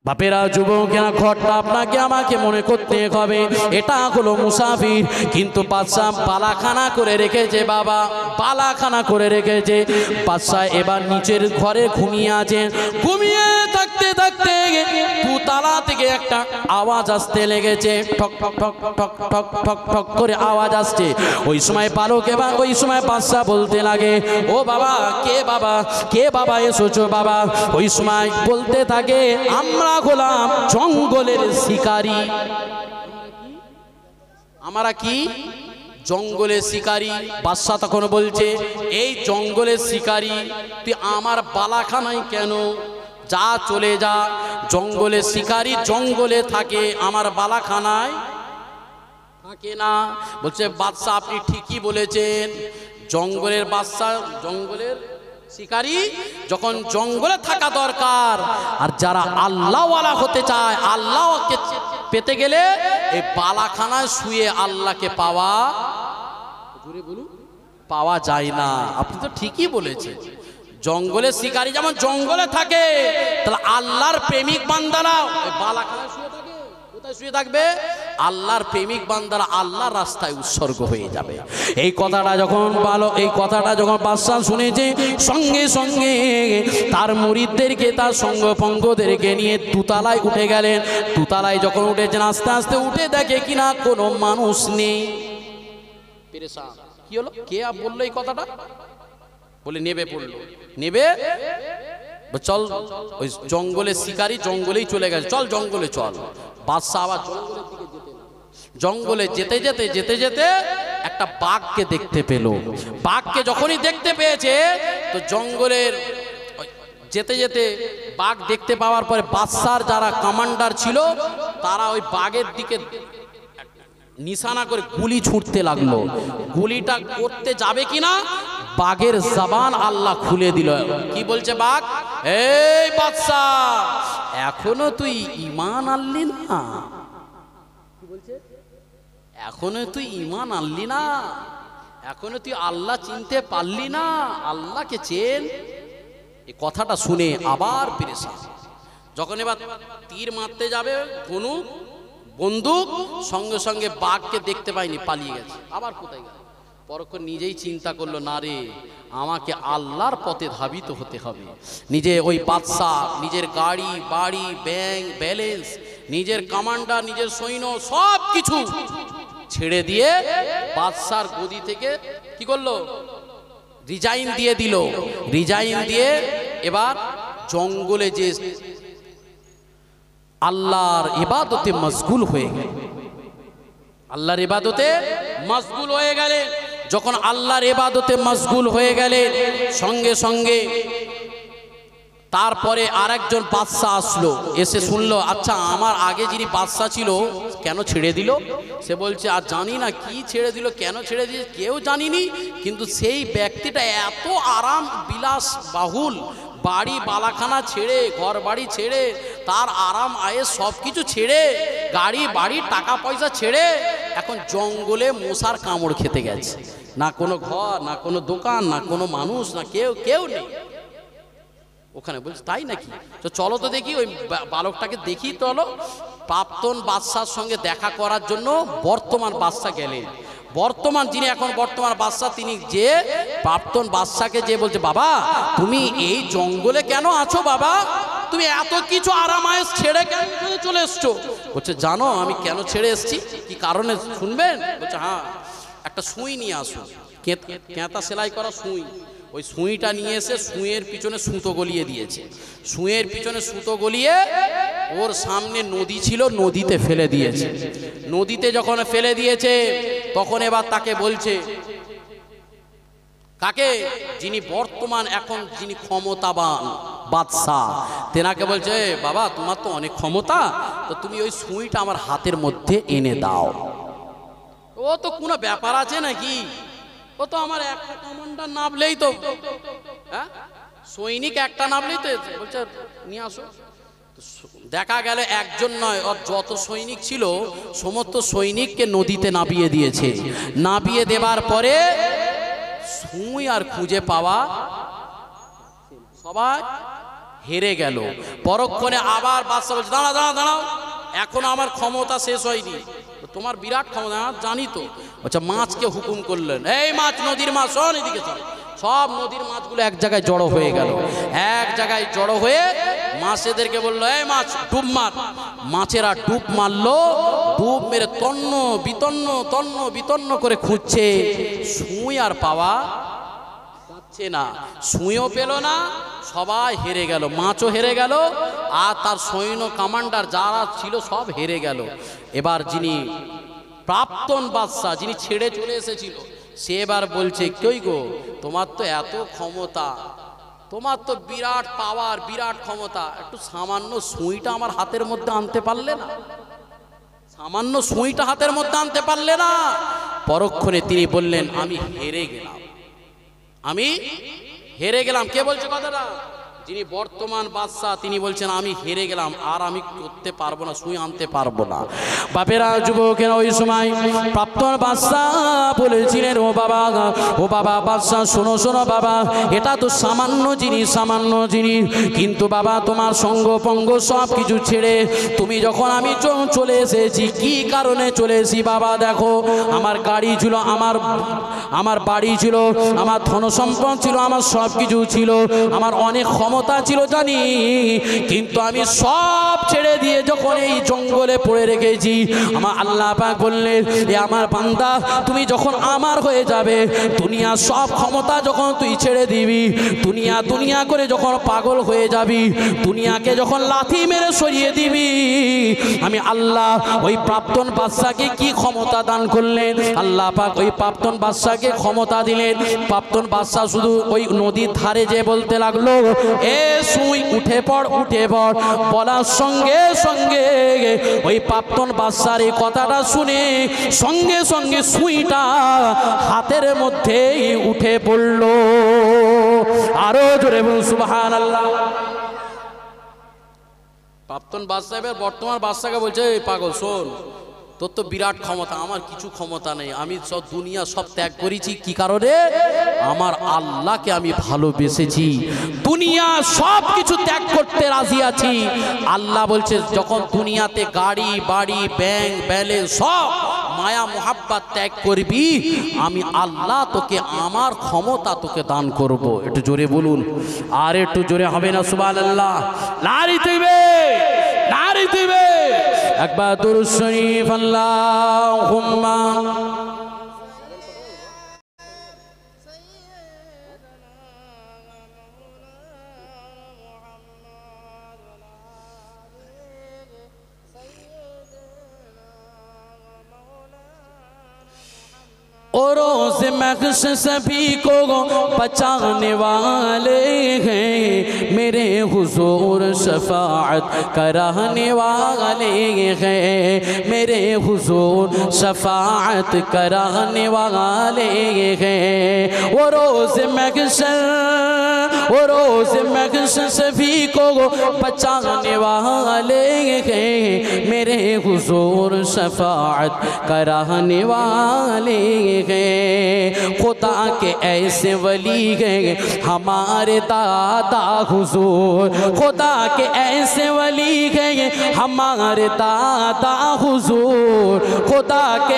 বাপেরা যুবকেরা ঘরটা আপনাকে আমাকে মনে করতে হবে, এটা হলো মুসাফির। কিন্তু বাদশাহ বালাখানা করে রেখেছে, বাবা বালাখানা করে রেখেছে। বাদশাহ এবার নিচের ঘরে ঘুমিয়ে আছে। ঘুমিয়ে থাকতে থাকতে দুতলা থেকে একটা আওয়াজ আসতে লেগেছে, ঠক ঠক ঠক ঠক ঠক ঠক ঠক করে আওয়াজ আসছে। ওই সময় বালক এবার ওই সময় বাদশাহ বলতে লাগে, ও বাবা কে বাবা, কে বাবা এসেছো বাবা? ওই সময় বলতে থাকে, আমরা হলাম জঙ্গলের শিকারী। আমরা কি জঙ্গলের শিকারী? বাদশাহ তখন বলছে, এই জঙ্গলের শিকারী তুই আমার বালাখানায় কেন? যা চলে যা, জঙ্গলের শিকারী জঙ্গলে থাকে, আমার বালাখানায় থাকে না। বলছে বাদশাহ আপনি ঠিকই বলেছেন, জঙ্গলের বাদশাহ জঙ্গলের শিকারী যখন জঙ্গলে থাকা দরকার। আর যারা আল্লাহওয়ালা হতে চায়, আল্লাহকে পেতে গেলে এই বালাখানায় শুয়ে আল্লাহকে পাওয়া, জোরে বলুন, পাওয়া যায় না। আপনি তো ঠিকই বলেছেন, জঙ্গলের শিকারী যেমন জঙ্গলে থাকে, তাহলে আল্লাহর প্রেমিক বান্দারা ওই বালাখানায় শুয়ে থাকে। কোথায় শুয়ে থাকবে? আল্লাহর প্রেমিক বান্দারা আল্লাহর রাস্তায় উৎসর্গ হয়ে যাবে। এই কথাটা যখন বাদশাহ শুনেছে, সঙ্গে সঙ্গে তার মুরিদদেরকে, তার সঙ্গপঙ্গদেরকে নিয়ে দুতলায় উঠে গেলেন। দুতলায় যখন উঠেছেন, আস্তে আস্তে উঠে দেখে কিনা কোনো মানুষ নেই। পেরেশান, কি হলো, কে বললো এই কথাটা? বলে নেবে পড়লো, নেবে চল, ওই জঙ্গলের শিকারী জঙ্গলেই চলে গেছে, চল জঙ্গলে চল। বাদশাহ আবার জঙ্গলে যেতে যেতে যেতে যেতে একটা বাঘকে দেখতে পেল। বাঘকে যখনই দেখতে পেয়েছে, তো জঙ্গলের যেতে যেতে বাঘ দেখতে পাওয়ার পরে বাদশার যারা কমান্ডার ছিল, তারা ওই বাঘের দিকে নিশানা করে গুলি ছুটতে লাগলো। গুলিটা করতে যাবে কিনা, বাঘের জবান আল্লাহ খুলে দিল। কি বলছে বাঘ? এই বাদশাহ, এখনো তুই ঈমান আনলি না? কি বলছে? এখনো তুই ঈমান আনলি না, এখনো তুই আল্লাহ চিনতে পারলি না, আল্লাহকে চেন। এই কথাটা শুনে আবার পেরেশান। যখন এবার তীর মারতে যাবে ধনুক বন্দুক, সঙ্গে সঙ্গে বাঘকে দেখতে পাইনি, পালিয়ে গেছে। আবার কোথায় গেল? পরক্ষণ নিজেই চিন্তা করলো, না রে, আমাকে আল্লাহর পথে ধাবিত হতে হবে। নিজে ওই বাদশাহ নিজের গাড়ি বাড়ি ব্যাংক ব্যালেন্স, নিজের কমান্ডার, নিজের সৈন্য সব কিছু ছেড়ে দিয়ে বাদশার গদি থেকে কি করলো? রিজাইন দিয়ে দিল। রিজাইন দিয়ে এবার জঙ্গলে যে আল্লাহর ইবাদতে মশগুল হয়ে গেল। আল্লাহর ইবাদতে মশগুল হয়ে গেলে, যখন আল্লাহর ইবাদতে মশগুল হয়ে গেলে, সঙ্গে সঙ্গে তারপরে আরেকজন বাদশাহ আসলো। এসে শুনলো, আচ্ছা আমার আগে যিনি বাদশাহ ছিল কেন ছেড়ে দিল? সে বলছে, আর জানি না কি ছেড়ে দিল, কেন ছেড়ে দিল কেউ জানিনি, কিন্তু সেই ব্যক্তিটা এত আরাম বিলাস বাহুল বাড়ি বালাখানা ছেড়ে, ঘর বাড়ি ছেড়ে, তার আরাম আয়েস সব কিছু ছেড়ে, গাড়ি বাড়ি টাকা পয়সা ছেড়ে এখন জঙ্গলে মশার কামড় খেতে গেছে। না কোনো ঘর, না কোনো দোকান, না কোনো মানুষ, না কেউ নেই ওখানে। বলছে তাই নাকি? তো চলো তো দেখি, ওই বালকটাকে দেখি। চলো। প্রাক্তন বাদশার সঙ্গে দেখা করার জন্য বর্তমান বাদশা গেলেন। বর্তমান যিনি এখন বর্তমান বাদশাহ, তিনি যে প্রাক্তন বাদশাকে যে বলছে, বাবা তুমি এই জঙ্গলে কেন আছো বাবা? তুমি এত কিছু আরাম আয়েস ছেড়ে কেন চলে এসছো? বলছে, জানো আমি কেন ছেড়ে এসছি, কি কারণে শুনবেন? বলছে, হ্যাঁ, একটা সুই নিয়ে আসো, কেঁতা সেলাই করা সুই। ওই সুইটা নিয়ে এসে সুইয়ের পিছনে সুতো গলিয়ে দিয়েছে। সুইয়ের পিছনে সুতো গলিয়ে ওর সামনে নদী ছিল, নদীতে ফেলে দিয়েছে। নদীতে যখন ফেলে দিয়েছে, তখন এবার তাকে বলছে, কাকে? যিনি বর্তমান এখন যিনি ক্ষমতাবান বাদশাহ, তেনাকে বলছে, বাবা তোমার তো অনেক ক্ষমতা, তো তুমি ওই সুইটা আমার হাতের মধ্যে এনে দাও। ও তো কোনো ব্যাপার আছে নাকি? ও তো আমার একটা কমান্ডার নামলেই তো, হ্যাঁ সৈনিক একটা নামলেই তো, বলছে নিয়ে আসো। দেখা গেল একজন নয়, ওর যত সৈনিক ছিল সমস্ত সৈনিককে নদীতে নামিয়ে দিয়েছে। নামিয়ে দেবার পরে সুই আর খুঁজে পাওয়া, সবাই হেরে গেল। পরক্ষণে আবার বাদশা বলছে দাঁড়া দাঁড়া দাঁড়াও, এখন আমার ক্ষমতা শেষ হয়নি। তোমার বিরাট ক্ষমতা জানি তো। আচ্ছা, মাছকে হুকুম করলেন, এই মাছ, নদীর মাছ, শোন এদিকে চল। সব নদীর মাছগুলো এক জায়গায় জড়ো হয়ে গেল। এক জায়গায় জড়ো হয়ে মাছেদেরকে বললো, এই মাছ ডুব মার। মাছেরা ডুব মারলো। ডুব মেরে তন্ন বিতন্ন করে খুঁজছে, সুই আর পাওয়া যাচ্ছে না। সুইও পেল না, সবাই হেরে গেল। মাছও হেরে গেল, আর তার সৈন্য কমান্ডার যারা ছিল সব হেরে গেল। এবার যিনি প্রাক্তন বাদশা, যিনি ছেড়ে চলে এসেছিল, সে এবার বলছে, কই গো, তোমার তো এত ক্ষমতা, তোমার তো বিরাট পাওয়ার, বিরাট ক্ষমতা, একটু সামান্য সুইটা আমার হাতের মধ্যে আনতে পারলে না? সামান্য সুইটা হাতের মধ্যে আনতে পারলে না? পরক্ষণে তিনি বললেন, আমি হেরে গেলাম, আমি হেরে গেলাম। কে বলছে কথাটা? যিনি বর্তমান বাদশা, তিনি বলছেন আমি হেরে গেলাম, আর আমি করতে পারবো না, সুই আনতে পারবো না। বাপেরা, যুবকেরা, ওই সময় প্রাক্তন বাদশা বলেছিলেন, ও বাবা বাদশা, শোনো শোনো বাবা, এটা তো সামান্য জিনিস, কিন্তু বাবা তোমার সঙ্গ পঙ্গ সব কিছু ছেড়ে তুমি যখন আমি চলে এসেছি, কি কারণে চলে এসেছি বাবা? দেখো, আমার গাড়ি ছিল, আমার বাড়ি ছিল, আমার ধন সম্পদ ছিল, আমার সব কিছু ছিল, আমার অনেক ক্ষমতা ছিল জানি, কিন্তু আমি সব ছেড়ে দিয়ে যখন এই জঙ্গলে পড়ে রেখেছি, আমার আল্লাহ পাক বললেন, এ আমার বান্দা, তুমি যখন আমার হয়ে যাবে, দুনিয়া সব ক্ষমতা যখন তুই ছেড়ে দিবি, দুনিয়া করে যখন পাগল হয়ে যাবি, দুনিয়াকে যখন লাথি মেরে সরিয়ে দিবি, আমি আল্লাহ ওই প্রাক্তন বাদশাকে কি ক্ষমতা দান করলেন? আল্লাহ পাক ওই প্রাক্তন বাদশাকে ক্ষমতা দিলেন। প্রাক্তন বাদশা শুধু ওই নদীর ধারে যে বলতে লাগলো, এ সুই উঠে পড়, বলার সঙ্গে সঙ্গে ওই প্রাক্তন বাদশার এই কথাটা শুনে সঙ্গে সঙ্গে সুইটা হাতের মধ্যেই উঠে পড়ল। আরো জোরে বলুন সুবহানাল্লাহ। প্রাক্তন বাদশা এবার বর্তমান বাদশাকে বলছে, এই পাগল শোন, তোর তো বিরাট ক্ষমতা, আমার কিছু ক্ষমতা নেই, আমি সব দুনিয়া সব ত্যাগ করেছি। কি কারণে? আমার আল্লাহকে আমি ভালোবেসেছি, দুনিয়া সব কিছু ত্যাগ করতে রাজি আছি। আল্লাহ বলছে, যখন দুনিয়াতে গাড়ি বাড়ি ব্যাংক ব্যালেন্স সব মায়া মোহাব্বত ত্যাগ করবি, আমি আল্লাহ তোকে আমার ক্ষমতা তোকে দান করব। একটু জোরে বলুন, আর একটু জোরে হবে না? সুবহানাল্লাহ। নারী দিবে একবার দুরূদ শরীফ, আল্লাহুম্মা और रोज़ महशर सभी को बचाने वाले हैं, मेरे हुजूर शफाअत कराने वाले हैं, मेरे हुजूर शफाअत कराने वाले हैं। वो रोज़ महशर सभी को बचाने वाले हैं, मेरे हुजूर शफाअत कराने वाले हैं। खुदा के ऐसे वली हैं हमारे दादा हुजूर, खुदा के ऐसे वली हैं हमारे दादा हुजूर, खुदा के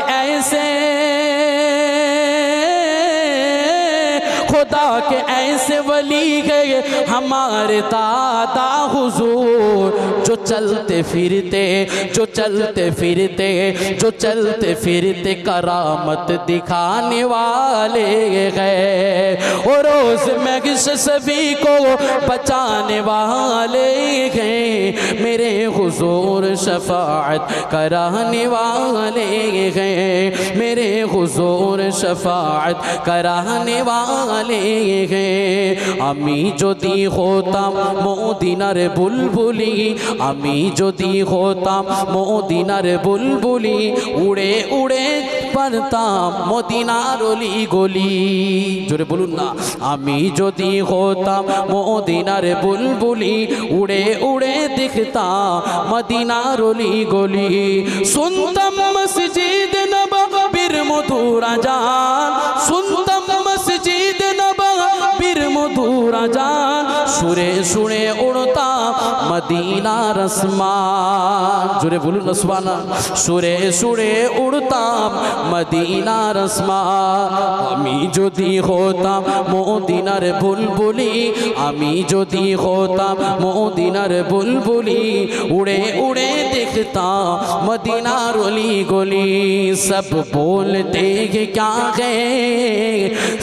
ऐसे वली गए हमारे दादा हुजूर, जो चलते फिरते करामत दिखाने वाले गए। और रोज़ महशर सभी को बचाने वाले गए, मेरे हुजूर शफाअत कराने वाले गए, मेरे हुजूर शफाअत कराने वाले गए। আমি যদি হতাম মদিনার বুলবুলি, আমি যদি হতাম মদিনার বুলবুলি, উড়ে উড়ে পারতাম মদিনার অলি গলি। জোরে বলুন না, আমি যদি হতাম মদিনার বুলবুলি, উড়ে উড়ে দেখতাম মদিনার অলি গলি। শুনতাম মসজিদ নববীর মধুর আযান, শুনতাম মসজিদ নববীর মধুর আজান সুরে সুরে উড়তাম মদিনার আসমান। জোরে বলুন না সুবহানাল্লাহ। সুরে সুরে উড়তাম মদিনার আসমান। আমি যদি হতাম মদিনার বুলবুলি, আমি যদি হতাম মদিনার বুলবুলি, উড়ে উড়ে দেখতাম मदीनार अली गली। सब बोलते हैं क्या है,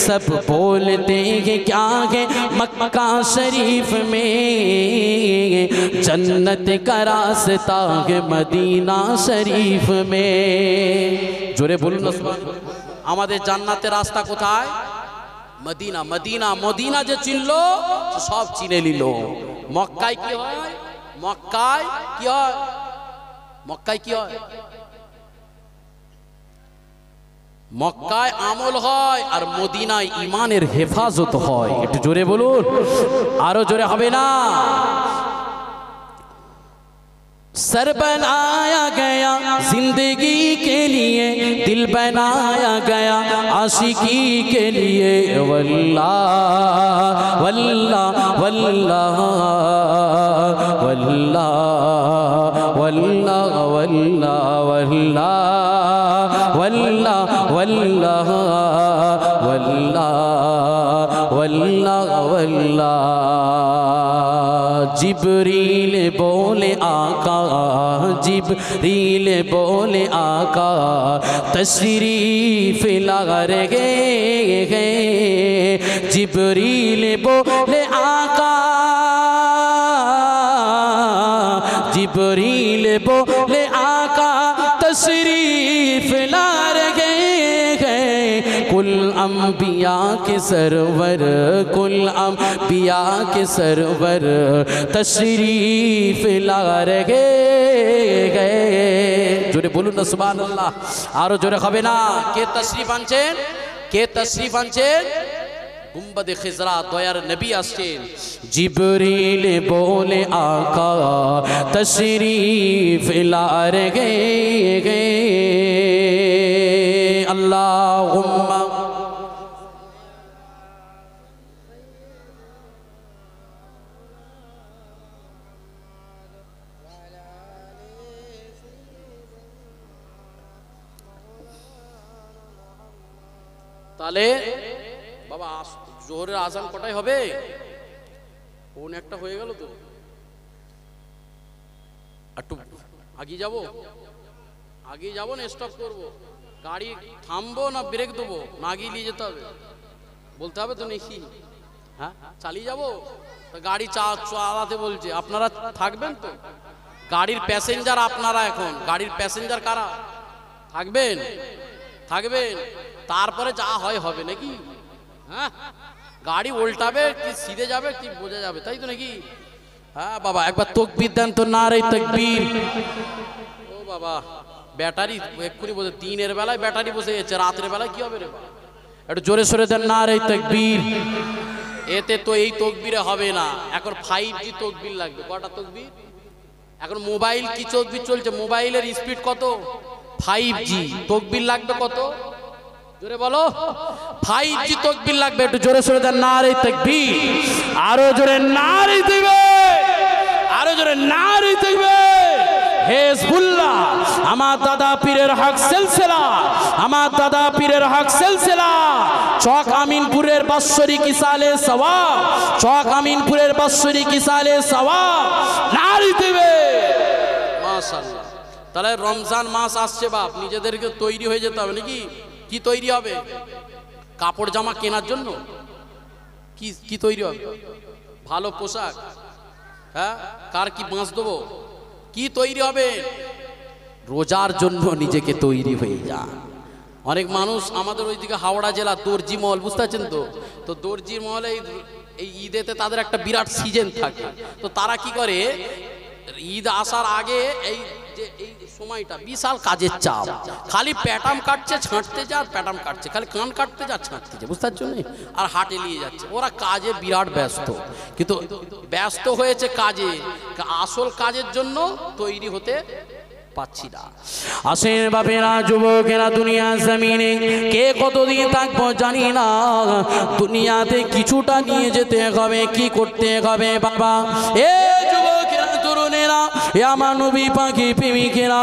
सब बोलते हैं क्या है, मक्का शरीफ में जन्नत का रास्ता है मदीना शरीफ में। जोरे बोलूं ना सुभान। আমাদের জান্নাতের রাস্তা কোথায়? মদিনা। মদিনা মদিনা যে চিনলো সব চিনে নিল। মক্কায় কি হয়? মক্কায় কি হয়? মক্কায় কি হয়? মক্কায় আমল হয় আর মদিনায় ইমানের হেফাজত হয়। একটু জোরে বলুন, আরো জোরে হবে না? सर बनाया गया जिंदगी के लिए, दिल बनाया गया आशिकी के लिए। वल्लाह वल्लाह वल्लाह वल्लाह वल्लाह वल्लाह वल्लाह वल्लाह वल्लाह वल्लाह वल्लाह। जिब्रील बोले आका, जिब्रील बोले आका तशरीफ ला रहे हैं। जिब्रील बोले आका, जिब्रील बोले आका तशरीफ ला रहे हैं। कुल अंबिया के सरवर, कुल अंबिया के सरवर तशरीफ ला रहे हैं। जोरे बोलूं ना सुबहानाल्लाह। आरो जोरे হবে না? কে তশরিফ আনছেন? কে তশরিফ আনছেন? गुंबद खिजरा दयार नबी আসছেন। जिब्रील बोले आका तशरीफ ला रहे हैं। अल्लाहुम्मा তাহলে বাবা জোহরের আজান কটায় হবে? কোন একটা হয়ে গেল তো, একটু আগে যাব, আগে যাব না স্টপ করব? গাড়ি থামবো না ব্রেক দেবো? না আগিয়ে নিয়ে যেতে হবে? বলতে হবে তো নাকি? হ্যাঁ চালিয়ে যাবো? গাড়ি চালাতে বলছে, আপনারা থাকবেন তো? গাড়ির প্যাসেঞ্জার আপনারা, এখন গাড়ির প্যাসেঞ্জার কারা? থাকবেন? থাকবেন? তারপরে যা হয় হবে নাকি? হ্যাঁ গাড়ি উল্টাবে কি সিধে যাবে কি বোঝা যাবে, তাই তো নাকি? হ্যাঁ বাবা একবার তাকবীর দেন তো, নারে তাকবীর। ও বাবা ব্যাটারি এক্ষুনি বসে, দিনের বেলায় ব্যাটারি বসে গেছে, রাতের বেলায় কি হবে রে? একটু জোরে সরে দেন নারে তাকবীর। এতে তো এই তাকবীরে হবে না, এখন 5G তাকবীর লাগবে। কটা তাকবীর? এখন মোবাইল কি তাকবীর চলছে, মোবাইলের স্পিড কত? 5G। তাকবীর লাগবে কত? জোরে বলো। 5G তাকবীর লাগবে। একটু জোরে সরে দেন নারে তাকবীর। আরো জোরে নারে দিবে, আরো জোরে নারে দিবে। হিজবুল্লাহ আমার দাদা পীরের হক সিলসিলা, আমার দাদা পীরের হক সিলসিলা চক আমিনপুরের বাৎসরিক ইসালে সওয়াব, চক আমিনপুরের বাৎসরিক ইসালে সওয়াব নারে দিবে। মাশাআল্লাহ। তাহলে রমজান মাস আসছে বাপ, নিজেদেরকে তৈরি হয়ে যেতে হবে নাকি? কি তৈরি হবে? কাপড় জামা কেনার জন্য কি কি তৈরি হবে? ভালো পোশাক? হ্যাঁ কার কি বাঁশ দেবো? কি তৈরি হবে? রোজার জন্য নিজেকে তৈরি হয়ে যান। অনেক মানুষ আমাদের ওইদিকে হাওড়া জেলা দর্জি মহল, বুঝতে পারছেন তো? তো দর্জি মহলে এই ঈদেতে তাদের একটা বিরাট সিজন থাকে। তো তারা কি করে, ঈদ আসার আগে এই যে এই সময়টা বিশাল কাজের চাপ, খালি প্যাটাম কাটছে ছাঁটতে যা, প্যাটাম কাটছে, খালি কান কাটতে যা ছাঁটতে যা, বুঝতে পারছো? আর হাটে নিয়ে যাচ্ছে। ওরা কাজে বিরাট ব্যস্ত, কিন্তু ব্যস্ত হয়েছে কাজে, আসল কাজের জন্য তৈরি হতে পাচ্ছি না। আসেন বাপেরা, যুবকেরা, দুনিয়া জমিনে কে কতদিন থাকবো জানি না। দুনিয়াতে কিছুটা নিয়ে যেতে হবে, কি করতে হবে বাবা? এ যুবকেরা, তরুণেরা, এ আমার নবী পাখি প্রেমিকেরা,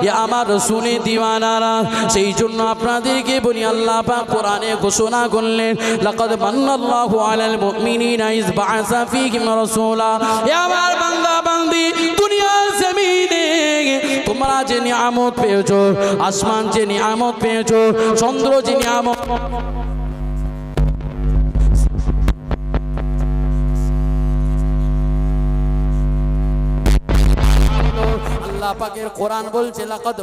এ আমার রাসূলের দিওয়ানারা, সেই জন্য আপনাদেরকে বলি, আল্লাহ পাক কোরআনে ঘোষণা করলেন, লাকাদ মান্নাল্লাহু আলাল মুমিনিনা ইয বা'আসা ফীহিম রাসূলা। এ আমার বান্দা বান্দি, দুনিয়া জমিনে তোমরা যে নিয়ামত পেয়েছো, আসমান যে নিয়ামত পেয়েছো, চন্দ্র যে নিয়ামত, আল্লাহ পাকের কোরআন বলছে, লাকাদ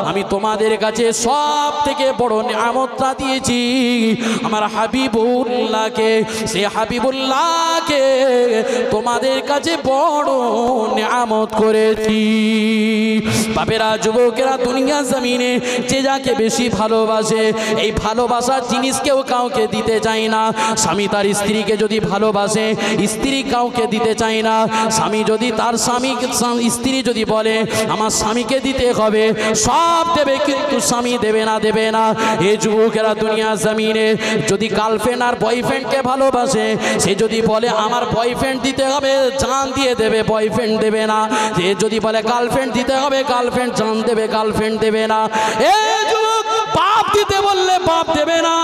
আমি তোমাদের কাছে সব থেকে বড় নিয়ামতটা দিয়েছি আমার হাবিবুল্লাহকে। সে হাবিবুল্লাহকে তোমাদের কাছে বড় নিয়ামত করেছি। বাপেরা, যুবকেরা, দুনিয়া জমিনে যে যাকে বেশি ভালোবাসে, এই ভালোবাসার জিনিস কেউ কাউকে দিতে চায় না। স্বামী তার স্ত্রীকে যদি ভালোবাসে, স্ত্রী কাউকে দিতে চায় না। স্বামী যদি তার স্ত্রী যদি বলে আমার স্বামীকে দিতে হবে, সব দেবে, কিন্তু স্বামী দেবে না। এই যুবকেরা, দুনিয়া জমিনে যদি গার্লফ্রেন্ড আর বয়ফ্রেন্ডকে ভালোবাসে, সে যদি বলে আমার বয়ফ্রেন্ড দিতে হবে, জান দিয়ে দেবে, বয়ফ্রেন্ড দেবে না। সে যদি বলে গার্লফ্রেন্ড দিতে হবে, গার্লফ্রেন্ড জান দেবে, গার্লফ্রেন্ড দেবে না। এই যুবক, বাপ দিতে বললে বাপ দেবে না,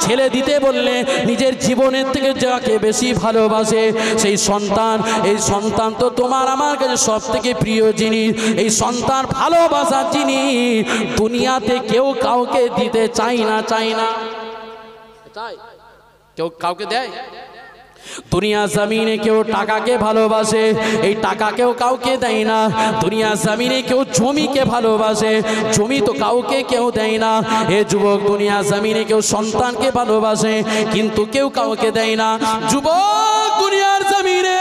ছেলে দিতে বললে নিজের জীবনের থেকে যাকে বেশি ভালোবাসে সেই সন্তান, এই সন্তান তো তোমার আমার কাছে সব থেকে প্রিয় জিনিস। এই সন্তান ভালোবাসার জিনিস দুনিয়াতে কেউ কাউকে দিতে চায় না। কেউ কাউকে দেয়? দুনিয়া জমিনে কেউ টাকাকে ভালোবাসে, এই টাকাকেও কাউকে দেয় না। দুনিয়া জমিনে কেউ জমিকে ভালোবাসে, জমি তো কাউকে কেউ দেয় না। এ যুবক, দুনিয়া জমিনে কেউ সন্তানকে ভালোবাসে, কিন্তু কেউ কাউকে দেয় না। যুবক, দুনিয়ার জমিনে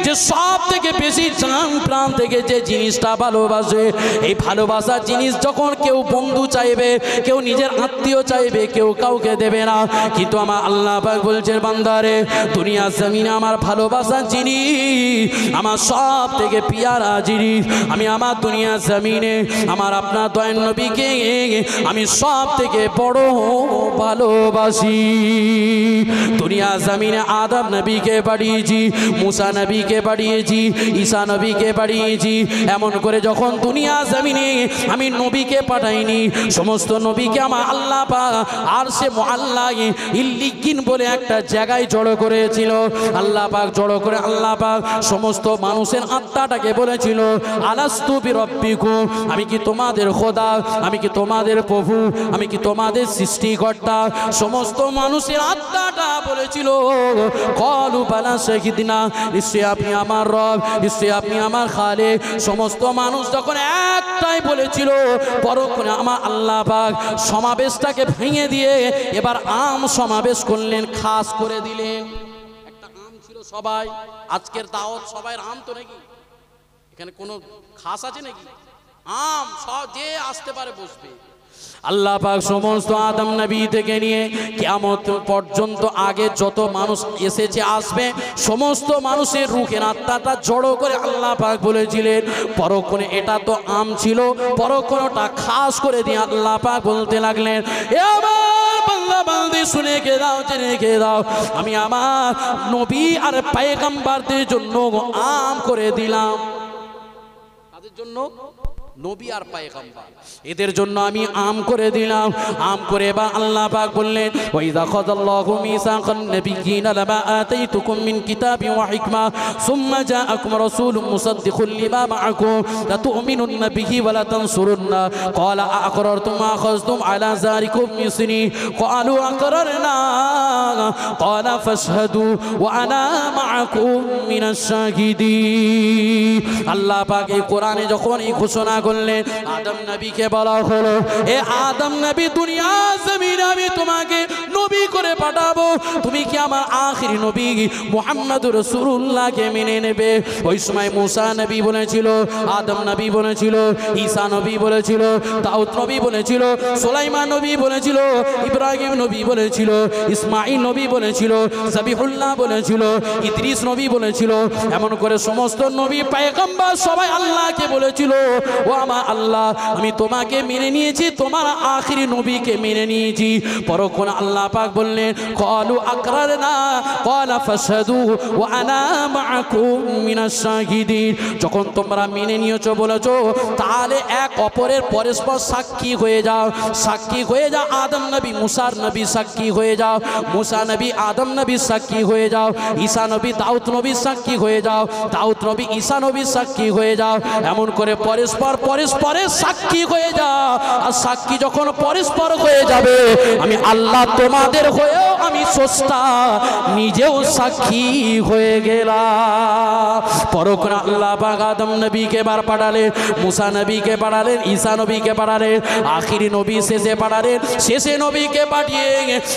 যে সব থেকে বেশি জান প্রাণ থেকে যে জিনিসটা ভালোবাসে, এই ভালোবাসার জিনিস যখন কেউ বন্ধু চাইবে, কেউ নিজের আত্মীয় চাইবে, কেউ কাউকে দেবে না। কিন্তু আমার আল্লাহ পাক বলছেন, বান্দারে, দুনিয়া জমিনে আমার ভালোবাসার জিনিস, আমার সব থেকে পিয়ারা জিনিস, আমি আমার দুনিয়া জমিনে আমার আপনার দয়ার নবীকে আমি সব থেকে বড় ভালোবাসি। দুনিয়া জমিনে আদম নবীকে পাঠিয়েছি, মুসা নবীকে পাঠিয়েছি, ঈসা নবীকে পাঠিয়েছি। এমন করে যখন দুনিয়া জমিনে আমি নবীকে পাঠাইনি, সমস্ত নবীকে আমার আল্লাহ পাক আরশে মুআল্লায় ইল্লিকিন বলে একটা জায়গায় জড়ো করেছিল। আল্লাহ পাক জড়ো করে আল্লাহ পাক সমস্ত মানুষের আত্মাটাকে বলেছিল, আলাস্তু বিরব্বিকুম, আমি কি তোমাদের খোদা, আমি কি তোমাদের প্রভু, আমি কি তোমাদের সৃষ্টিকর্তা? সমস্ত মানুষের আত্মাটা বলেছিল, ক্বালু বালা শাহিদনা, নিশ্চয়ই আপনি আমার রব, নিশ্চয়ই আপনি আমার খালিক। সমস্ত মানুষ যখন একটাই বলেছিল, পরক্ষণে আমার আল্লাহ পাক সমাবেশটাকে ভেঙে দিয়ে এবার আম সমাবেশ করলেন, খাস করে দিলেন। একটা আম ছিল সবাই, আজকের দাওয়াত সবাই আম তো নাকি, এখানে কোনো খাস আছে নাকি? আম সব যে আসতে পারে বসবে। আল্লাহ পাক সমস্ত আদম নবী থেকে নিয়ে কিয়ামত পর্যন্ত আগে যত মানুষ এসেছে আসবে, সমস্ত মানুষের রূহের আত্মাটা জড়ো করে আল্লাহ পাক বলেছিলেন, পরক্ষণে এটা তো আম ছিল, পরক্ষণটা খাস করে দিয়ে আল্লাহ পাক বলতে লাগলেন, এ আমার বান্দা বান্দি, শুনে কে দাও, জেনে কে দাও, আমি আমার নবী আর পয়গম্বরদের জন্য আম করে দিলাম। তাদের জন্য নবী আর পয়গম্বর, এদের জন্য আমি আম করে দিলাম। আম করে বা আল্লাহ পাক বললেন, ওয়াইযা খাযাল্লাহু মিসাকান নাবিয়্যিনা লামা আতাইতুকুম মিন কিতাবিন ওয়া হিকমা সুম্মা জাআকুম রাসূলুম মুসাদ্দিকুল লিমা মাআকুম লাতু'মিনুন্না বিহি ওয়া লাতানসুরুন্না ক্বালা আ'আকরারতুম ওয়া আখাযতুম আলা যালিকুম মিসনি ক্বালু আকরারনা ক্বালা ফাশহাদু ওয়া আনা মাআকুম মিনাশ শাহিদিন। আল্লাহ পাক এই কোরআনে যখন এই ঘোষণা করলেন আদম নবীকে বলা হলো এ আদম নবী দুনিয়া জমিনে আমি তোমাকে নবী করে পাঠাবো তুমি কি আমার আখিরি নবী মুহাম্মদুর রাসূলুল্লাহকে মেনে নেবে ওই সময় মুসা নবী বলেছিল আদম নবী বলেছিল ঈসা নবী বলেছিল দাউদ নবী বলেছিল সুলাইমান নবী বলেছিল ইব্রাহিম নবী বলেছিল ইসমাঈল নবী বলেছিল জবিহুল্লাহ বলেছিল ইদ্রিস নবী বলেছিল এমন করে সমস্ত নবী পয়গম্বর সবাই আল্লাহকে বলেছিল ও আমার আল্লাহ আমি তোমাকে মেনে নিয়েছি তোমার আখিরি নবীকে মেনে নিয়েছি পরক্ষণ আল্লাহ পাক বললেন ক্বালু আকরারনা ক্বালা ফাশহাদু ওয়া আনা মাআকুম মিনাশ শাহিদিন যখন তোমরা মেনে নিয়েছো বলেছো তাহলে এক অপরের পরস্পর সাক্ষী হয়ে যাও আদম নবী মুসার নবী সাক্ষী হয়ে যাও মুসা নবী আদম নবী সাক্ষী হয়ে যাও ঈসা নবী দাউদ নবী সাক্ষী হয়ে যাও দাউদ নবী ঈসা নবী সাক্ষী হয়ে যাও এমন করে পরস্পরের সাক্ষী হয়ে যাও আর সাক্ষী যখন পরস্পর হয়ে যাবে আমি আল্লাহ তোমাদের হয়েও আমি স্রষ্টা নিজেও সাক্ষী হয়ে গেলাম পরক্ষণ আল্লাহ পাক আদম নবীকে বার পাঠালেন মুসা নবীকে পাঠালেন ঈসা নবীকে পাঠালেন আখিরি নবী শেষে পাঠালেন শেষে নবীকে পাঠিয়ে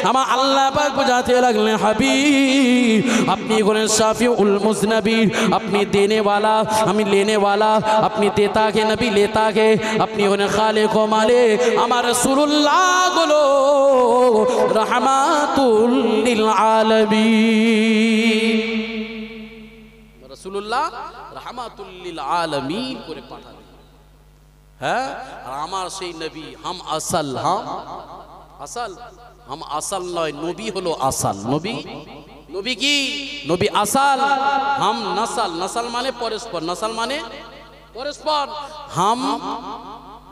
আমার আল্লাহ পাক বুঝাতে লাগলেন হাবিব আপনি হলেন শাফিউল মুজনবির আপনি দেনে वाला আমি लेने वाला আপনি देता के नबी लेता के আপনি হলেন খালিক ও মালিক আমার রাসূলুল্লাহ গুলো রাহমাতুল লিল আলামিন রাসূলুল্লাহ রাহমাতুল লিল আলামিন করে পাঠালেন হ্যাঁ আর আমার সেই নবী হাম আসল হাম আসল নয় নবী হলো আসল নবী কি নবী আসল হাম নসল মানে পরস্পর নসল মানে পরস্পর হাম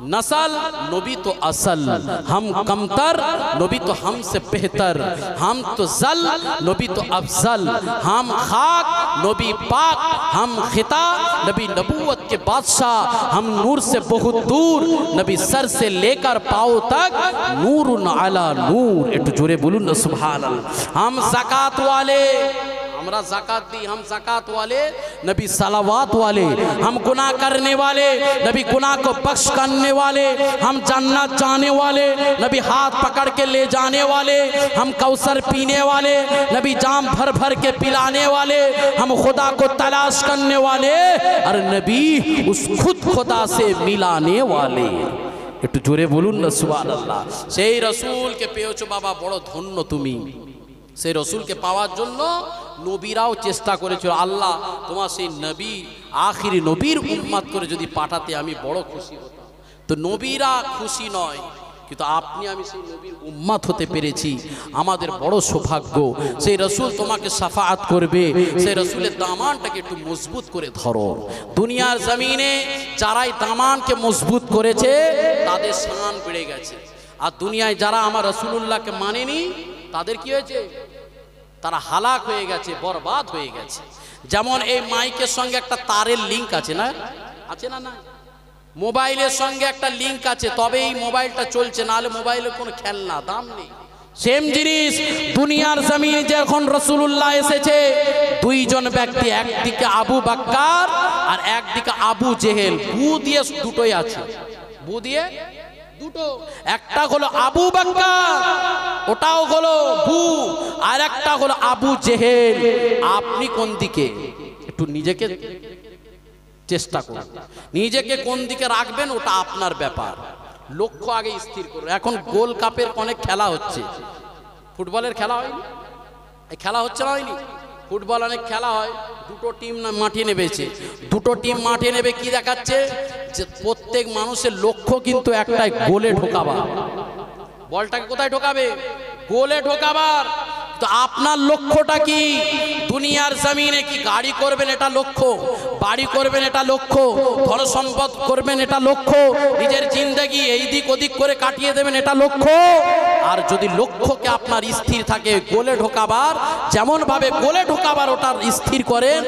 नस्ल नबी तो असल हम कमतर नबी तो हमसे बेहतर हम तो जल नबी तो अफजल हम खाक नबी पाक हम खिता नबी नबूवत के बादशाह हम नूर से बहुत दूर नबी सर से लेकर पाँव तक नूर अला नूर एक जोरे बोलूं ना सुभान अल्लाह हम ज़कात वाले हमरा ज़कात दी हम ज़कात वाले नबी सलावात वाले हम गुनाह करने वाले नबी गुनाह को बख्श करने वाले हम जन्नत जाने वाले नबी हाथ पकड़ के ले जाने वाले हम कौसर पीने वाले नबी जाम भर भर के पिलाने वाले हम खुदा को तलाश करने वाले और नबी उस खुद खुदा से मिलाने वाले একটু জোরে বলুন না সুবহানাল্লাহ সেই রাসূলকে পেয়েছো বাবা বড় ধন্য তুমি সেই রসুলকে পাওয়ার জন্য নবীরাও চেষ্টা করেছিল আল্লাহ তোমার সেই নবী আখিরি নবীর উম্মত করে যদি পাঠাতে আমি বড় খুশি হতাম তো নবীরা খুশি নয় কিন্তু আপনি আমি সেই নবীর উম্মত হতে পেরেছি আমাদের বড় সৌভাগ্য সেই রসুল তোমাকে শাফাআত করবে সেই রসুলের দামানটাকে একটু মজবুত করে ধরো দুনিয়ার জমিনে যারাই দামানকে মজবুত করেছে তাদের শান বেড়ে গেছে আর দুনিয়ায় যারা আমার রাসূলুল্লাহকে মানেনি তাদের কি হয়েছে তারা হালাক হয়ে গেছে বরবাদ হয়ে গেছে যেমন এই মাইকের সঙ্গে একটা তারের লিংক আছে না না মোবাইলের সঙ্গে একটা লিংক আছে তবে এই মোবাইলটা চলছে না হলে মোবাইলের কোনো খেলনা দাম নেই সেম জিনিস দুনিয়ার জমিনে যখন রাসূলুল্লাহ এসেছে দুইজন ব্যক্তি একদিকে আবু বকর আর একদিকে আবু জেহেল বু দিয়ে দুটোই আছে বু দিয়ে দুটো একটা হলো আবু বকর ওটাও হলো বু আর একটা হলো আবু জেহেল আপনি কোন দিকে একটু নিজেকে চেষ্টা করুন নিজেকে কোন দিকে রাখবেন ওটা আপনার ব্যাপার লক্ষ্য আগে স্থির করুন এখন গোল্ড কাপের অনেক খেলা হচ্ছে ফুটবলের খেলা হয়নি এই খেলা হচ্ছে না হয়নি ফুটবল অনেক খেলা হয় দুটো টিম মাঠে নেমেছে দুটো টিম মাঠে নেবে কি দেখাচ্ছে যে প্রত্যেক মানুষের লক্ষ্য কিন্তু একটাই গোলে ঢোকাবার বলটাকে কোথায় ঢোকাবে গোলে ঢোকাবার তো আপনার লক্ষ্যটা কি দুনিয়ার জমিনে কি গাড়ি করবেন এটা লক্ষ্য বাড়ি করবেন এটা লক্ষ্য ধন সম্পদ করবেন এটা লক্ষ্য নিজের জিন্দেগি এই দিক ওদিক করে কাটিয়ে দেবেন এটা লক্ষ্য আর যদি লক্ষ্যকে আপনার স্থির থাকে গোলে ঢোকাবার যেমন ভাবে গোলে ঢোকাবার ওটা স্থির করেন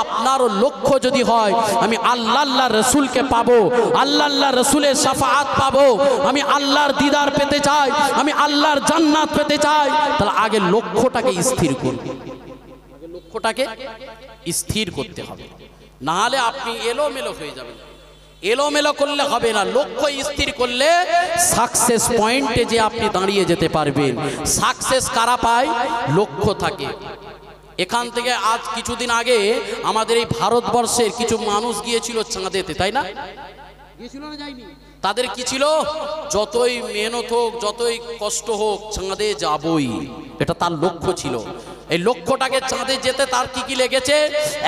আপনারও লক্ষ্য যদি হয় আমি আল্লাহর রাসূলকে পাবো আল্লাহর রাসূলের শাফাআত পাবো আমি আল্লাহর দিদার পেতে চাই আমি আল্লাহর জান্নাত পেতে চাই তাহলে আগে লক্ষ্যটাকে স্থির করুন লক্ষ্যটাকে স্থির করতে হবে না হলে আপনি এলোমেলো হয়ে যাবেন এলোমেলো করলে হবে না, লক্ষ্য স্থির করলে সাকসেস পয়েন্টে যে আপনি দাঁড়িয়ে যেতে পারবেন। সাকসেস কারা পায়? লক্ষ্য থাকে। এখান থেকে আজ কিছুদিন আগে আমাদের এই ভারতবর্ষের কিছু মানুষ গিয়েছিল চাঁদেতে, তাই না? গিয়েছিল না, যায়নি? তাদের কি ছিল? যতই মেহনত হোক, যতই কষ্ট হোক, চাঁদে যাবই, এটা তার লক্ষ্য ছিল। এই লক্ষ্যটাকে চাঁদে যেতে তার কি কি লেগেছে?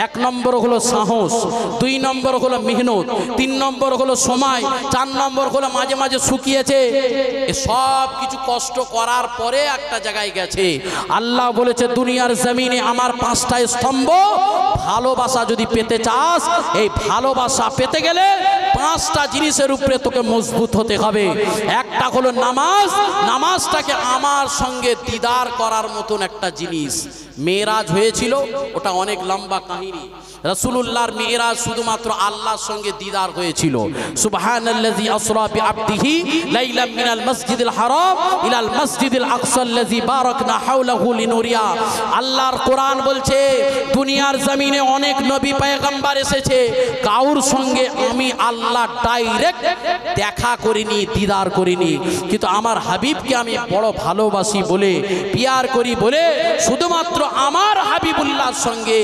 1 নম্বর হলো সাহস, 2 নম্বর হলো মেহনত, 3 নম্বর হলো সময়, 4 নম্বর হলো মাঝে মাঝে শুকিয়েছে। সব কিছু কষ্ট করার পরে একটা জায়গায় গেছে। আল্লাহ বলেছে দুনিয়ার জমিনে আমার 5টা স্তম্ভ, ভালোবাসা যদি পেতে চাস, এই ভালোবাসা পেতে গেলে 5টা জিনিসের উপরে তোকে মজবুত হতে হবে। একটা হলো নামাজ, নামাজটাকে আমার সঙ্গে দিদার করার মতন একটা জিনিস। মেরাজ হয়েছিল, ওটা অনেক লম্বা কাহিনী। রাসূলুল্লাহর মেরাজ শুধুমাত্র আল্লাহর সঙ্গে দিদার হয়েছিল। সুবহানাল্লাযী আসরা বিআবদিহি লাইলাম মিনাল মসজিদিল হারাম ইলাল মসজিদিল আকসাল্লাযী বারাকনা হাওলাহু লিনুরিয়া। আল্লাহর কোরআন বলছে দুনিয়ার জমিনে অনেক নবী পয়গম্বর এসেছে, কাউর সঙ্গে আমি আল্লাহ ডাইরেক্ট দেখা করিনি, দিদার করিনি, কিন্তু আমার হাবিবকে আমি বড় ভালোবাসি বলে, পিয়ার করি বলে, শুধুমাত্র আমার হাবিবুল্লাহর সঙ্গে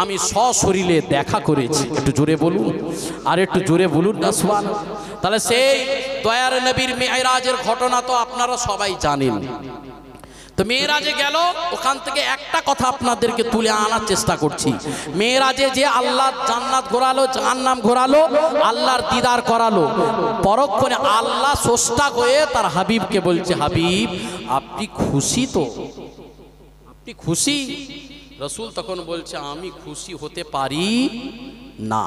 আমি সশরীরে দেখা করেছি। একটু জোরে বলুন, আর একটু জোরে বলুন না সুবহানাল্লাহ। তাহলে সেই দয়ার নবীর মেরাজের ঘটনা তো আপনারা সবাই জানেন। তো মেরাজে গেল, ওখান থেকে একটা কথা আপনাদেরকে তুলে আনার চেষ্টা করছি। মেরাজে যে আল্লাহ জান্নাত ঘোরালো, জাহান্নাম ঘোরালো, আল্লাহর দিদার করালো, পরক্ষণে আল্লাহ স্রষ্টা হয়ে তার হাবিবকে বলছে, হাবিব আপনি খুশি তো? আপনি খুশি? রসুল তখন বলছে আমি খুশি হতে পারি না।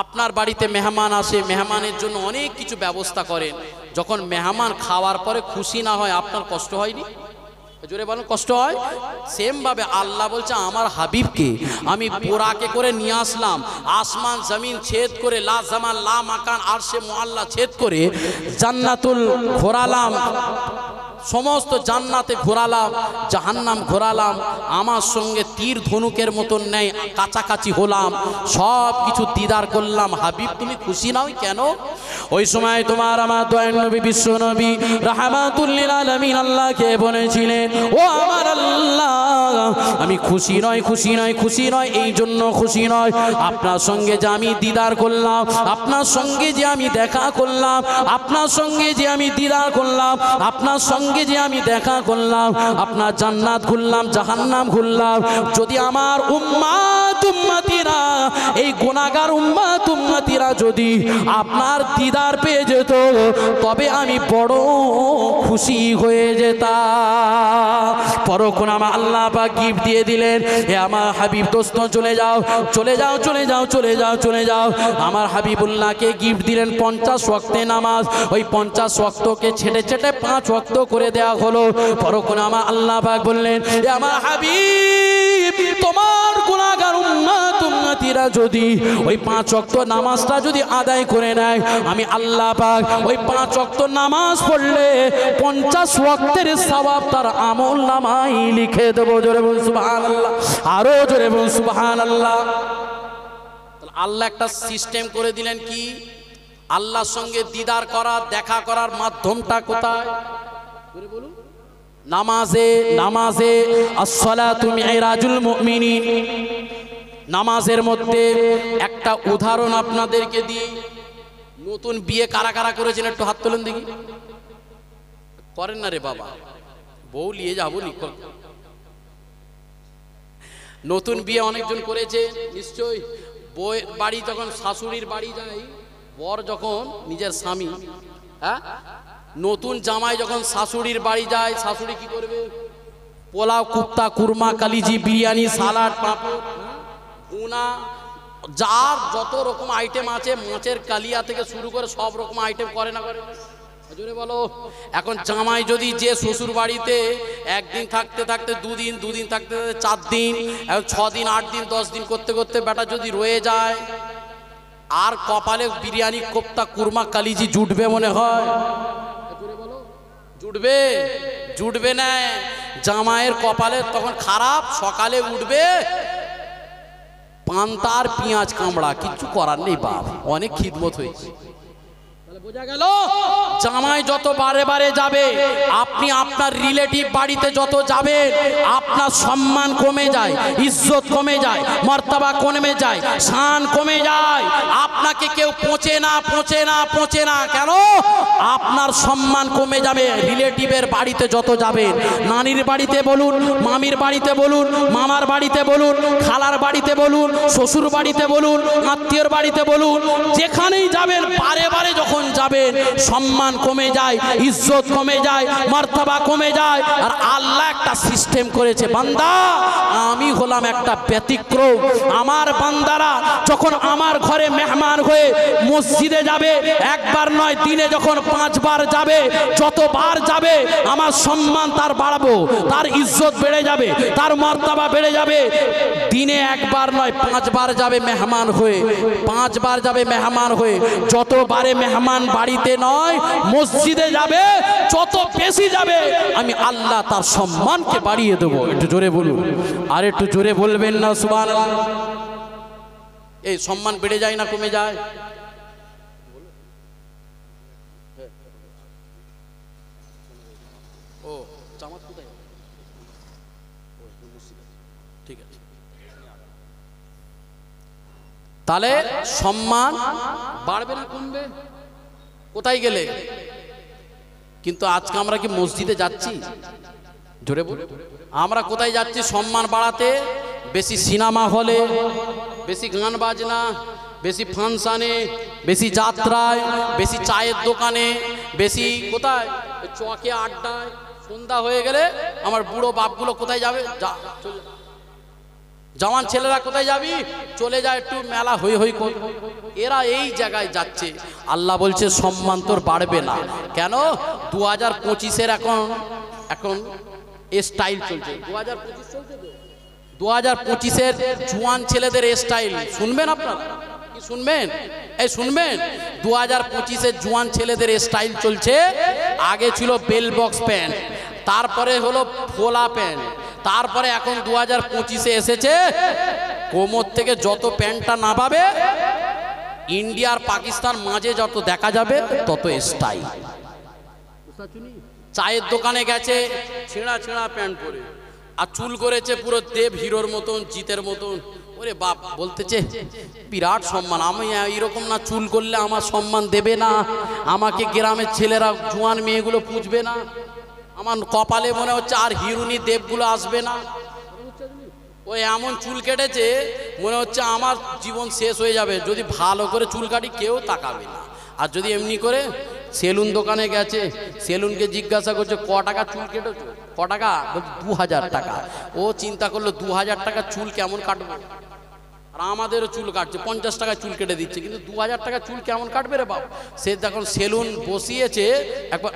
আপনার বাড়িতে মেহমান আসে, মেহমানের জন্য অনেক কিছু ব্যবস্থা করেন, যখন মেহমান খাওয়ার পরে খুশি না হয়, আপনার কষ্ট হয়নি? জোরে বলেন, কষ্ট হয়? সেম ভাবে আল্লাহ বলছে আমার হাবিবকে আমি বোরাকে করে নিয়ে আসলাম, আসমান জমিন ছেদ করে, লা জামান লা মাকান আরশে মুআল্লা ছেদ করে জান্নাতুল ঘোরালাম, সমস্ত জান্নাতে ঘোরালাম, জাহান্নাম ঘোরালাম, আমার সঙ্গে তীর ধনুকের মতন নেই কাছাকাছি হলাম, সব কিছু দিদার করলাম। হাবিব তুমি খুশি নাও কেন? ওই সময় তোমার আমার দয়ার নবী বিশ্ব নবী রাহমাতুল লিল আলামিন আল্লাহকে বলেছিলেন, ও আমার আল্লাহ আমি খুশি নয়, খুশি নয়, খুশি নয়, এই জন্য খুশি নয়, আপনার সঙ্গে যে আমি দিদার করলাম, আপনার সঙ্গে যে আমি দেখা করলাম, আপনার সঙ্গে যে আমি দিদার করলাম, আপনার সঙ্গে যে আমি দেখা করলাম, আপনার জান্নাত ঘুরলাম, জাহান্নাম ঘুরলাম, যদি আমার উম্মাত উম্মতিরা, এই গুনাহগার উম্মাত উম্মতিরা যদি আপনার দিদার পেয়ে যেত, তবে আমি বড় খুশি হয়ে যেতাম। পরক্ষণ আমার আল্লাহ পাক গিফট দিয়ে দিলেন, হে আমার হাবিব দোস্ত চলে যাও, চলে যাও, চলে যাও, চলে যাও, চলে যাও। আমার হাবিবুল্লাহকে গিফট দিলেন 50 ওয়াক্তে নামাজ। ওই 50 ওয়াক্তকে ছেড়ে ছেড়ে 5 ওয়াক্ত করে দেয়া হলো। পরক্ষণ আমার আল্লাহ পাক বললেন, হে আমার হাবিব তোমার গুনাহগার উম্মত উম্মতিরা যদি ওই 5 ওয়াক্ত নামাজটা যদি আদায় করে নেয়, আমি আল্লাহ পাক ওই 5 ওয়াক্ত নামাজ পড়লে 50 ওয়াক্তের সওয়াব তার আমল নামায় লিখে দেবো। জোরে বলুন সুবহানাল্লাহ, আরো জোরে বলুন সুবহানাল্লাহ। আল্লাহ একটা সিস্টেম করে দিলেন, কি? আল্লাহর সঙ্গে দিদার করা, দেখা করার মাধ্যমটা কোথায়? জোরে বলুন। নামাজে। নামাজে আসসালাতু মিরাজুল মুমিনিন। নামাজের মধ্যে একটা উদাহরণ আপনাদেরকে দিই। নতুন বিয়ে কারা কারা করেছেন একটু হাত তোলেন দেখি। করেন না রে বাবা, বউ নিয়ে যাবো নি। নতুন বিয়ে অনেকজন করেছে নিশ্চয়ই। বউয়ের বাড়ি যখন শাশুড়ির বাড়ি যায়, বর যখন নিজের স্বামী, হ্যাঁ, নতুন জামাই যখন শাশুড়ির বাড়ি যায়, শাশুড়ি কি করবে? পোলাও, কুপ্তা, কুরমা, কালিজি, বিরিয়ানি, সালাড, পাঁপড়, ভুনা, যার যত রকম আইটেম আছে, মাছের কালিয়া থেকে শুরু করে সব রকম আইটেম করে না করে? জোরে বলো। এখন জামাই যদি যে শ্বশুর বাড়িতে একদিন থাকতে থাকতে দুদিন, দুদিন থাকতে থাকতে 4 দিন, 6 দিন, 8 দিন, 10 দিন করতে করতে বেটা যদি রয়ে যায়, আর কপালে বিরিয়ানি, কোপ্তা, কুরমা, কালিজি জুটবে মনে হয়? জুটবে? জুটবে না। জামাইয়ের কপালে তখন খারাপ, সকালে উঠবে পান্তা আর পেঁয়াজ কামড়া, কিচ্ছু করার নেই বাপ, অনেক খিদমত হয়েছে। বোঝা গেল, জামাই যত বারে বারে যাবে, আপনি আপনার রিলেটিভ বাড়িতে যত যাবেন, আপনার সম্মান কমে যায়, ইজ্জত কমে যায়, মর্তবা কমে যায়, শান কমে যায়। আপনাকে কেউ পৌঁছে না কেন? আপনার সম্মান কমে যাবে। রিলেটিভের বাড়িতে যত যাবেন, নানির বাড়িতে বলুন, মামির বাড়িতে বলুন, মামার বাড়িতে বলুন, খালার বাড়িতে বলুন, শ্বশুর বাড়িতে বলুন, আত্মীয়র বাড়িতে বলুন, যেখানেই যাবেন বারে বারে যখন যাবেন, সম্মান কমে যায়, ইজ্জত কমে যায়, মর্তবা কমে যায়। আর আল্লাহ একটা সিস্টেম করেছে, বান্দা আমি হলাম একটা ব্যতিক্রম। আমার বান্দারা যখন আমার ঘরে মেহমান হয়ে মসজিদে যাবে, একবার নয় দিনে যখন 5 বার যাবে, যতবার যাবে আমার সম্মান তার বাড়াবো, তার ইজ্জত বেড়ে যাবে, তার মর্তবা বেড়ে যাবে। দিনে একবার নয় 5 বার যাবে মেহমান হয়ে, 5 বার যাবে মেহমান হয়ে। যতবারে মেহমান বাড়িতে নয় মসজিদে যাবে, যত বেশি যাবে আমি আল্লাহ তার সম্মানকে বাড়িয়ে দেবো। একটু জোরে বলুন, আর একটু জোরে বলবেন না সুবহানাল্লাহ। এই সম্মান বেড়ে যায় না কমে যায়? ও জামাত কোথায়? ঠিক আছে, তাহলে সম্মান বাড়বে না কমবে? কোথায় গেলে? কিন্তু আজকে আমরা কি মসজিদে যাচ্ছি? জোরে বল, আমরা কোথায় যাচ্ছি সম্মান বাড়াতে? বেশি সিনেমা হলে, বেশি গান বাজনা, বেশি ফাংশনে, বেশি যাত্রায়, বেশি চায়ের দোকানে, বেশি কোথায় চকে আড্ডায়। সন্ধ্যা হয়ে গেলে আমার বুড়ো বাপগুলো কোথায় যাবে? যা চলে, জওয়ান ছেলেরা কোথায় যাবি? চলে যায় একটু মেলা হই হই কর। এরা এই জায়গায় যাচ্ছে। আল্লাহ বলছে সম্মান তোর বাড়বে না। কেন? 2025-এর এখন স্টাইল চলছে। 2025 চলছে তো, 2025-এর জওয়ান ছেলেদের স্টাইল শুনবেন আপনারা? কি শুনবেন? এই শুনবেন, 2025-এর জওয়ান ছেলেদের স্টাইল চলছে। আগে ছিল বেল বক্স প্যান্ট, তারপরে হলো ফোলা প্যান্ট, তারপরে এখন 2025-এ এসেছে কোমর থেকে যত প্যান্টটা নামাবে, ইন্ডিয়া আর পাকিস্তান মাঝে যত দেখা যাবে তত স্টাইল। চায়ের দোকানে গেছে ছেঁড়া ছেঁড়া প্যান্ট পরে, আর চুল করেছে পুরো দেব হিরোর মতন, জিতের মতন। ওরে বাপ, বলতেছে বিরাট সম্মান। আমি এইরকম না চুল করলে আমার সম্মান দেবে না, আমাকে গ্রামের ছেলেরা জোয়ান মেয়েগুলো পুজবে না, আমার কপালে মনে হচ্ছে আর হিরুনি দেবগুলো আসবে না। ওই এমন চুল কেটেছে মনে হচ্ছে আমার জীবন শেষ হয়ে যাবে। যদি ভালো করে চুল কাটি কেউ তাকাবে না, আর যদি এমনি করে সেলুন দোকানে গেছে, সেলুনকে জিজ্ঞাসা করছে ক টাকা চুল কেটেছো? ক টাকা? বলছে 2000 টাকা। ও চিন্তা করলো 2000 টাকা চুল কেমন কাটবো, আর আমাদেরও চুল কাটছে 50 টাকা চুল কেটে দিচ্ছে, কিন্তু 2000 টাকা চুল কেমন কাটবে রে বাপ? সে যখন সেলুন বসিয়েছে একবার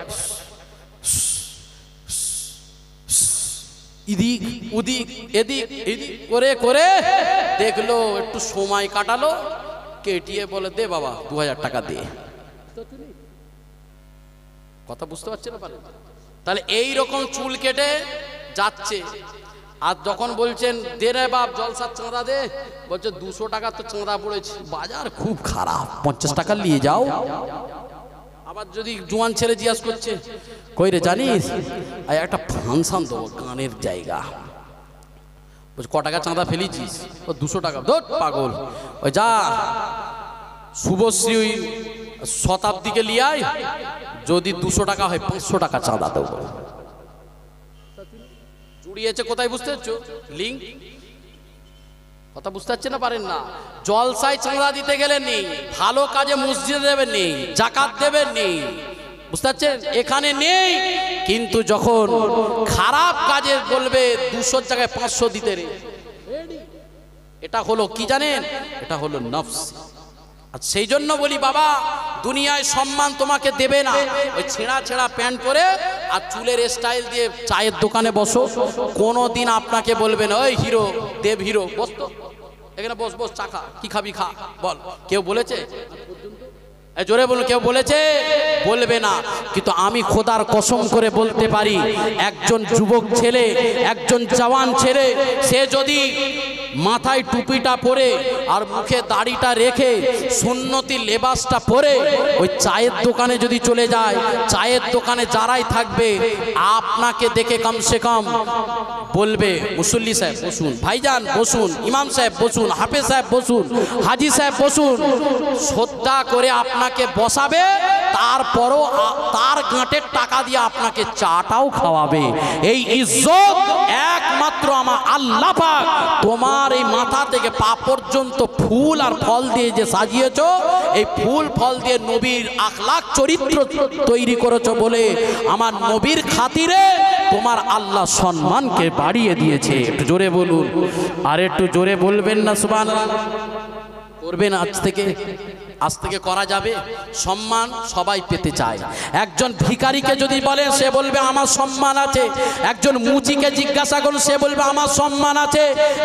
এদিক ওদিক এদিক এদিক করে করে দেখলো, একটু সময় কাটালো, কেটিয়ে বলে দে বাবা 2000 টাকা দে। কথা বুঝতে পারছেন না পারেন? তাহলে এই রকম চুল কেটে যাচ্ছে। আর যখন বলছেন দে রে বাপ জলসার চাঁদা দে, বলছে 200 টাকা তো চাঁদা পড়েছে, বাজার খুব খারাপ, 50 টাকা নিয়ে যাও। আবার যদি জোয়ান ছেলে জিজ্ঞাসা করছে কই রে জানিস, একটা ফাংশন দেবো গানের জায়গা, বলছে ক টাকা চাঁদা ফেলেছিস? ও 200 টাকা। ধর পাগল, ওই যা শুভশ্রী শতাব্দীকে লিয়াই, যদি 200 টাকা হয় 500 টাকা চাঁদা দেবো। জুড়িয়েছে কোথায় বুঝতে পারছো? লিঙ্ক। কথা বুঝতে পারছেন না পারেন না? জলসায় চাঁদা দিতে গেলে নেই, ভালো কাজে মসজিদে দেবেন নেই, জাকাত দেবেন নেই, বুঝতে পারছেন? এখানে নেই। কিন্তু যখন খারাপ কাজে বলবে 200 জায়গায় 500 দিতে রে, এটা হলো কি জানেন? এটা হলো নফস। আর সেই জন্য বলি বাবা, দুনিয়ায় সম্মান তোমাকে দেবে না ওই ছেঁড়া ছেঁড়া প্যান্ট পরে আর চুলের স্টাইল দিয়ে চায়ের দোকানে বসো। কোনোদিন আপনাকে বলবেন ওই হিরো দেব হিরো বস তো এখানে, বস বস চা খা, কি খাবি খা বল। কেউ বলেছে? জোরে বলুন, কেউ বলেছে? বলবে না। কিন্তু আমি খোদার কসম করে বলতে পারি, একজন যুবক ছেলে, একজন জওয়ান ছেলে, সে যদি মাথায় টুপিটা পরে আর মুখে দাড়িটা রেখে সুন্নতি লেবাসটা পরে ওই চায়ের দোকানে যদি চলে যায়, চায়ের দোকানে যারাই থাকবে আপনাকে দেখে কমসে কম বলবে মুসল্লি সাহেব বসুন, ভাইজান বসুন, ইমাম সাহেব বসুন, হাফেজ সাহেব বসুন, হাজি সাহেব বসুন, শ্রদ্ধা করে আপনাকে বসাবে, তারপরও তার গাঁটের টাকা দিয়ে আপনাকে চাটাও খাওয়াবে। এই ইজ্জত একমাত্র আমার আল্লাহ পাক তোমার এই মাথা থেকে পা পর্যন্ত ফুল আর ফল দিয়ে যে সাজিয়েছো, এই ফুল ফল দিয়ে নবীর আখলাক চরিত্র তৈরি করেছো বলে আমার নবীর খাতিরে তোমার আল্লাহ সম্মানকে বাড়িয়ে দিয়েছে। একটু জোরে বলুন, আর একটু জোরে বলবেন না সুবহানাল্লাহ? করবেন আজ থেকে করা যাবে। সম্মান সবাই পেতে চায়। একজন ভিখারিকে যদি বলেন সে বলবে আমার সম্মান আছে, একজন মুচিকে জিজ্ঞাসা করুন সে বলবে আমার সম্মান আছে,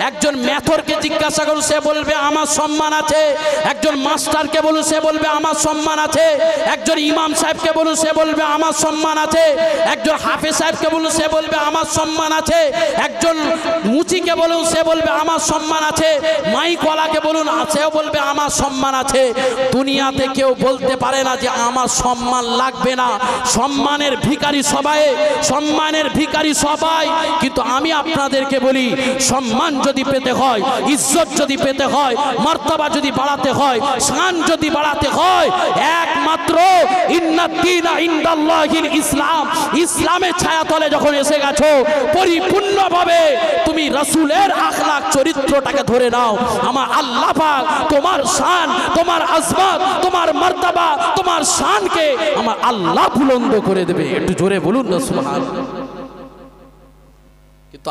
একজন মেথরকে জিজ্ঞাসা করুন সে বলবে আমার সম্মান আছে, একজন মাস্টারকে বলুন সে বলবে আমার সম্মান আছে, একজন ইমাম সাহেবকে বলুন সে বলবে আমার সম্মান আছে, একজন হাফেজ সাহেবকে বলুন সে বলবে আমার সম্মান আছে, একজন মুচিকে বলুন সে বলবে আমার সম্মান আছে, মাইকওয়ালাকে বলুন সেও বলবে আমার সম্মান আছে। দুনিয়াতে কেউ বলতে পারে না যে আমার সম্মান লাগবে না। সম্মানের ভিখারি সবাই, সম্মানের ভিখারি সবাই। কিন্তু আমি আপনাদেরকে বলি, সম্মান যদি পেতে হয়, ইজ্জত যদি পেতে হয়, মর্তবা যদি বাড়াতে হয়, শান যদি বাড়াতে হয়, একমাত্র ইন্নাদ্দীনা ইনদাল্লাহিল ইসলাম, ইসলামের ছায়াতলে যখন এসে গেছো, পরিপূর্ণভাবে তুমি রাসূলের আখলাক চরিত্রটাকে ধরে নাও, আমার আল্লাহ পাক তোমার শান, তোমার আজমত, তোমার মর্তবা, তোমার শানকে আমার আল্লাহ বুলন্দ করে দেবে। একটু জোরে বলুন না সুবহানাল্লাহ। কিন্তু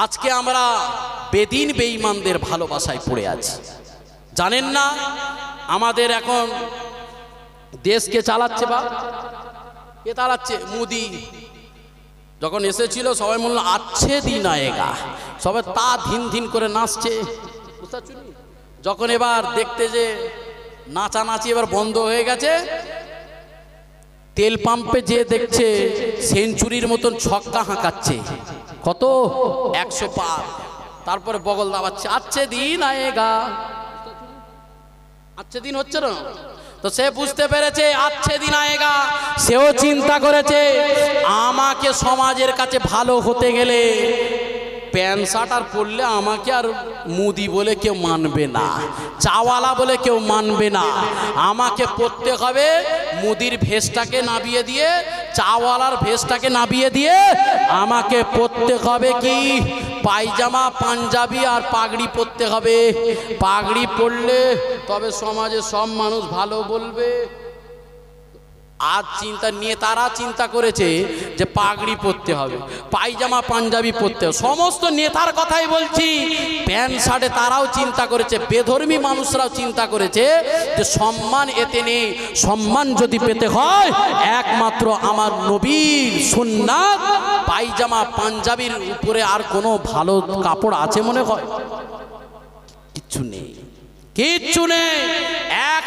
আজকে আমরা বেদিন বেঈমানদের ভালোবাসায় পড়ে আছি। জানেন না আমাদের এখন দেশকে চালাচ্ছে বা কে চালাচ্ছে? মোদি। যখন এসেছিল সবাই বলল আচ্ছে দিন আয়েগা, সবাই তা ধিন ধিন করে নাচছে। যখন এবার দেখতে যে নাচানাচি এবার বন্ধ হয়ে গেছে, তেল পাম্পে যে দেখছে সেঞ্চুরির মতন ছক্কা হাঁকাচ্ছে, কত 100 পার, তারপরে বগল দাবাচ্ছে আচ্ছে দিন আয়েগা। আচ্ছে দিন হচ্ছে না তো সে বুঝতে পেরেছে আচ্ছে দিন আয়েগা। সেও চিন্তা করেছে আমাকে সমাজের কাছে ভালো হতে গেলে প্যান্ট শার্ট আর পরলে আমাকে আর মুদি বলে কেউ মানবে না, চাওয়ালা বলে কেউ মানবে না। আমাকে পরতে হবে মুদির ভেষটাকে নাবিয়ে দিয়ে, চাওয়ালার ভেষটাকে নাবিয়ে দিয়ে আমাকে পরতে হবে কি পায়জামা পাঞ্জাবি আর পাগড়ি পরতে হবে। পাগড়ি পরলে তবে সমাজে সব মানুষ ভালো বলবে। আজ চিন্তা নিয়ে তারা চিন্তা করেছে যে পাগড়ি পরতে হবে, পায়জামা পাঞ্জাবি পরতে হবে। সমস্ত নেতার কথাই বলছি, প্যান্ট শার্টে তারাও চিন্তা করেছে, বেধর্মী মানুষরাও চিন্তা করেছে যে সম্মান এতে নেই। সম্মান যদি পেতে হয় একমাত্র আমার নবীর সুন্নাত, পায়জামা পাঞ্জাবির উপরে আর কোনো ভালো কাপড় আছে মনে হয়? কিচ্ছু নেই, কিচ্ছু নেই।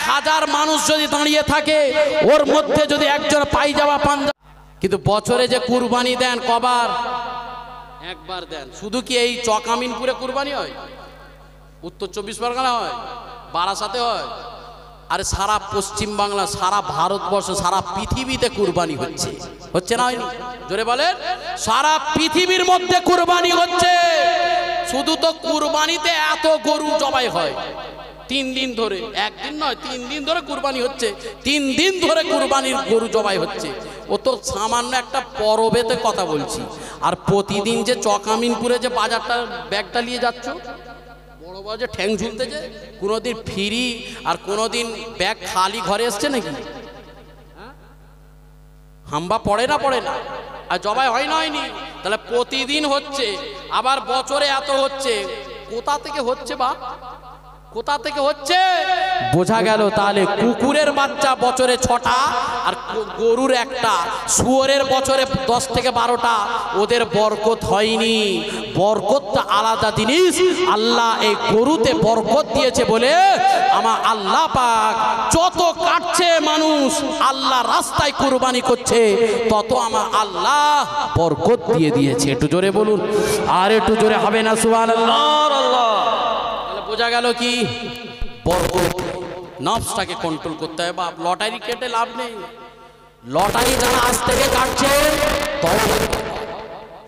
1000 মানুষ যদি দাঁড়িয়ে থাকে ওর মধ্যে যদি একজন পায়জামা পাঞ্জাবি, কিন্তু বছরে যে কুরবানি দেন কবার? একবার দেন। শুধু কি এই চকামিনপুরে কুরবানি হয়? উত্তর 24 পরগনা হয়, বারাসাতে হয়, আরে সারা পশ্চিম বাংলা, সারা ভারতবর্ষ, সারা পৃথিবীতে কুরবানি হচ্ছে না হয়নি? জোরে বলেন। সারা পৃথিবীর মধ্যে কুরবানি হচ্ছে। শুধু তো কুরবানিতে এত গরু জবাই হয় 3 দিন ধরে, একদিন নয় 3 দিন ধরে কুরবানি হচ্ছে। 3 দিন ধরে কুরবানির গরু জবাই হচ্ছে। ও তো সামান্য একটা পরবেতে কথা বলছি। আর প্রতিদিন যে চকামিনপুরে যে বাজারটা ব্যাগটা নিয়ে যাচ্ছ, বড় বড় যে ঠ্যাং ঝুলতেছে, কোনোদিন ফ্রি আর কোনোদিন ব্যাগ খালি ঘরে এসছে নাকি? হাম্বা পড়ে না আর জবাই হয় না হয়নি? তাহলে প্রতিদিন হচ্ছে, আবার বছরে এত হচ্ছে, কোথা থেকে হচ্ছে বা? কোথা থেকে হচ্ছে বোঝা গেল। তাহলে কুকুরের বাচ্চা বছরে 6টা আর গরুর একটা, শুয়োরের বছরে 10 থেকে 12টা, ওদের বরকত হয়নি। বরকতটা আলাদা জিনিস। আল্লাহ এই গরুতে বরকত দিয়েছে বলে আমার আল্লাহ পাক যত কাটছে মানুষ আল্লাহ রাস্তায় কুরবানি করছে তত আমার আল্লাহ বরকত দিয়ে দিয়েছে। একটু জোরে বলুন, আর একটু জোরে হবে না সুবহানাল্লাহ। বোঝা গেল কি বরকত। নফসটাকে কন্ট্রোল করতে হবে। বাপ লটারি কেটে লাভ নেই। লটারি যারা আজ থেকে কাটছে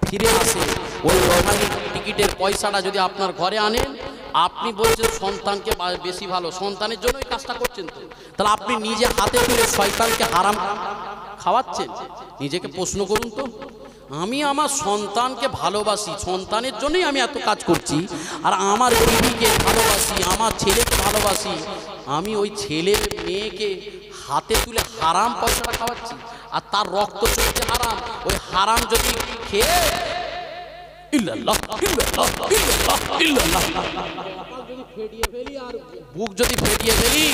ফিরে আসে ওই লটারি টিকিটের পয়সাটা যদি আপনার ঘরে আনেন, আপনি বলছেন সন্তানকে বেশি ভালো, সন্তানের জন্যই কাজটা করছেন তো, তাহলে আপনি নিজে হাতে তুলে শয়তানকে হারাম খাওয়াচ্ছেন। নিজেকে প্রশ্ন করুন তো, আমি আমার সন্তানকে ভালোবাসি, সন্তানের জন্যই আমি এত কাজ করছি, আর আমার বিবিকে ভালোবাসি, আমার ছেলেকে ভালোবাসি, আমি ওই ছেলের মেয়েকে হাতে তুলে হারাম পয়সাটা খাওয়াচ্ছি, আর তার রক্ত চলছে হারাম। ওই হারাম যদি খেয়ে ইল্লাল্লাহ ইল্লাল্লাহ ইল্লাল্লাহ ইল্লাল্লাহ ফেটিয়ে ফেলি আর বুক যদি ফেটিয়ে ফেলি,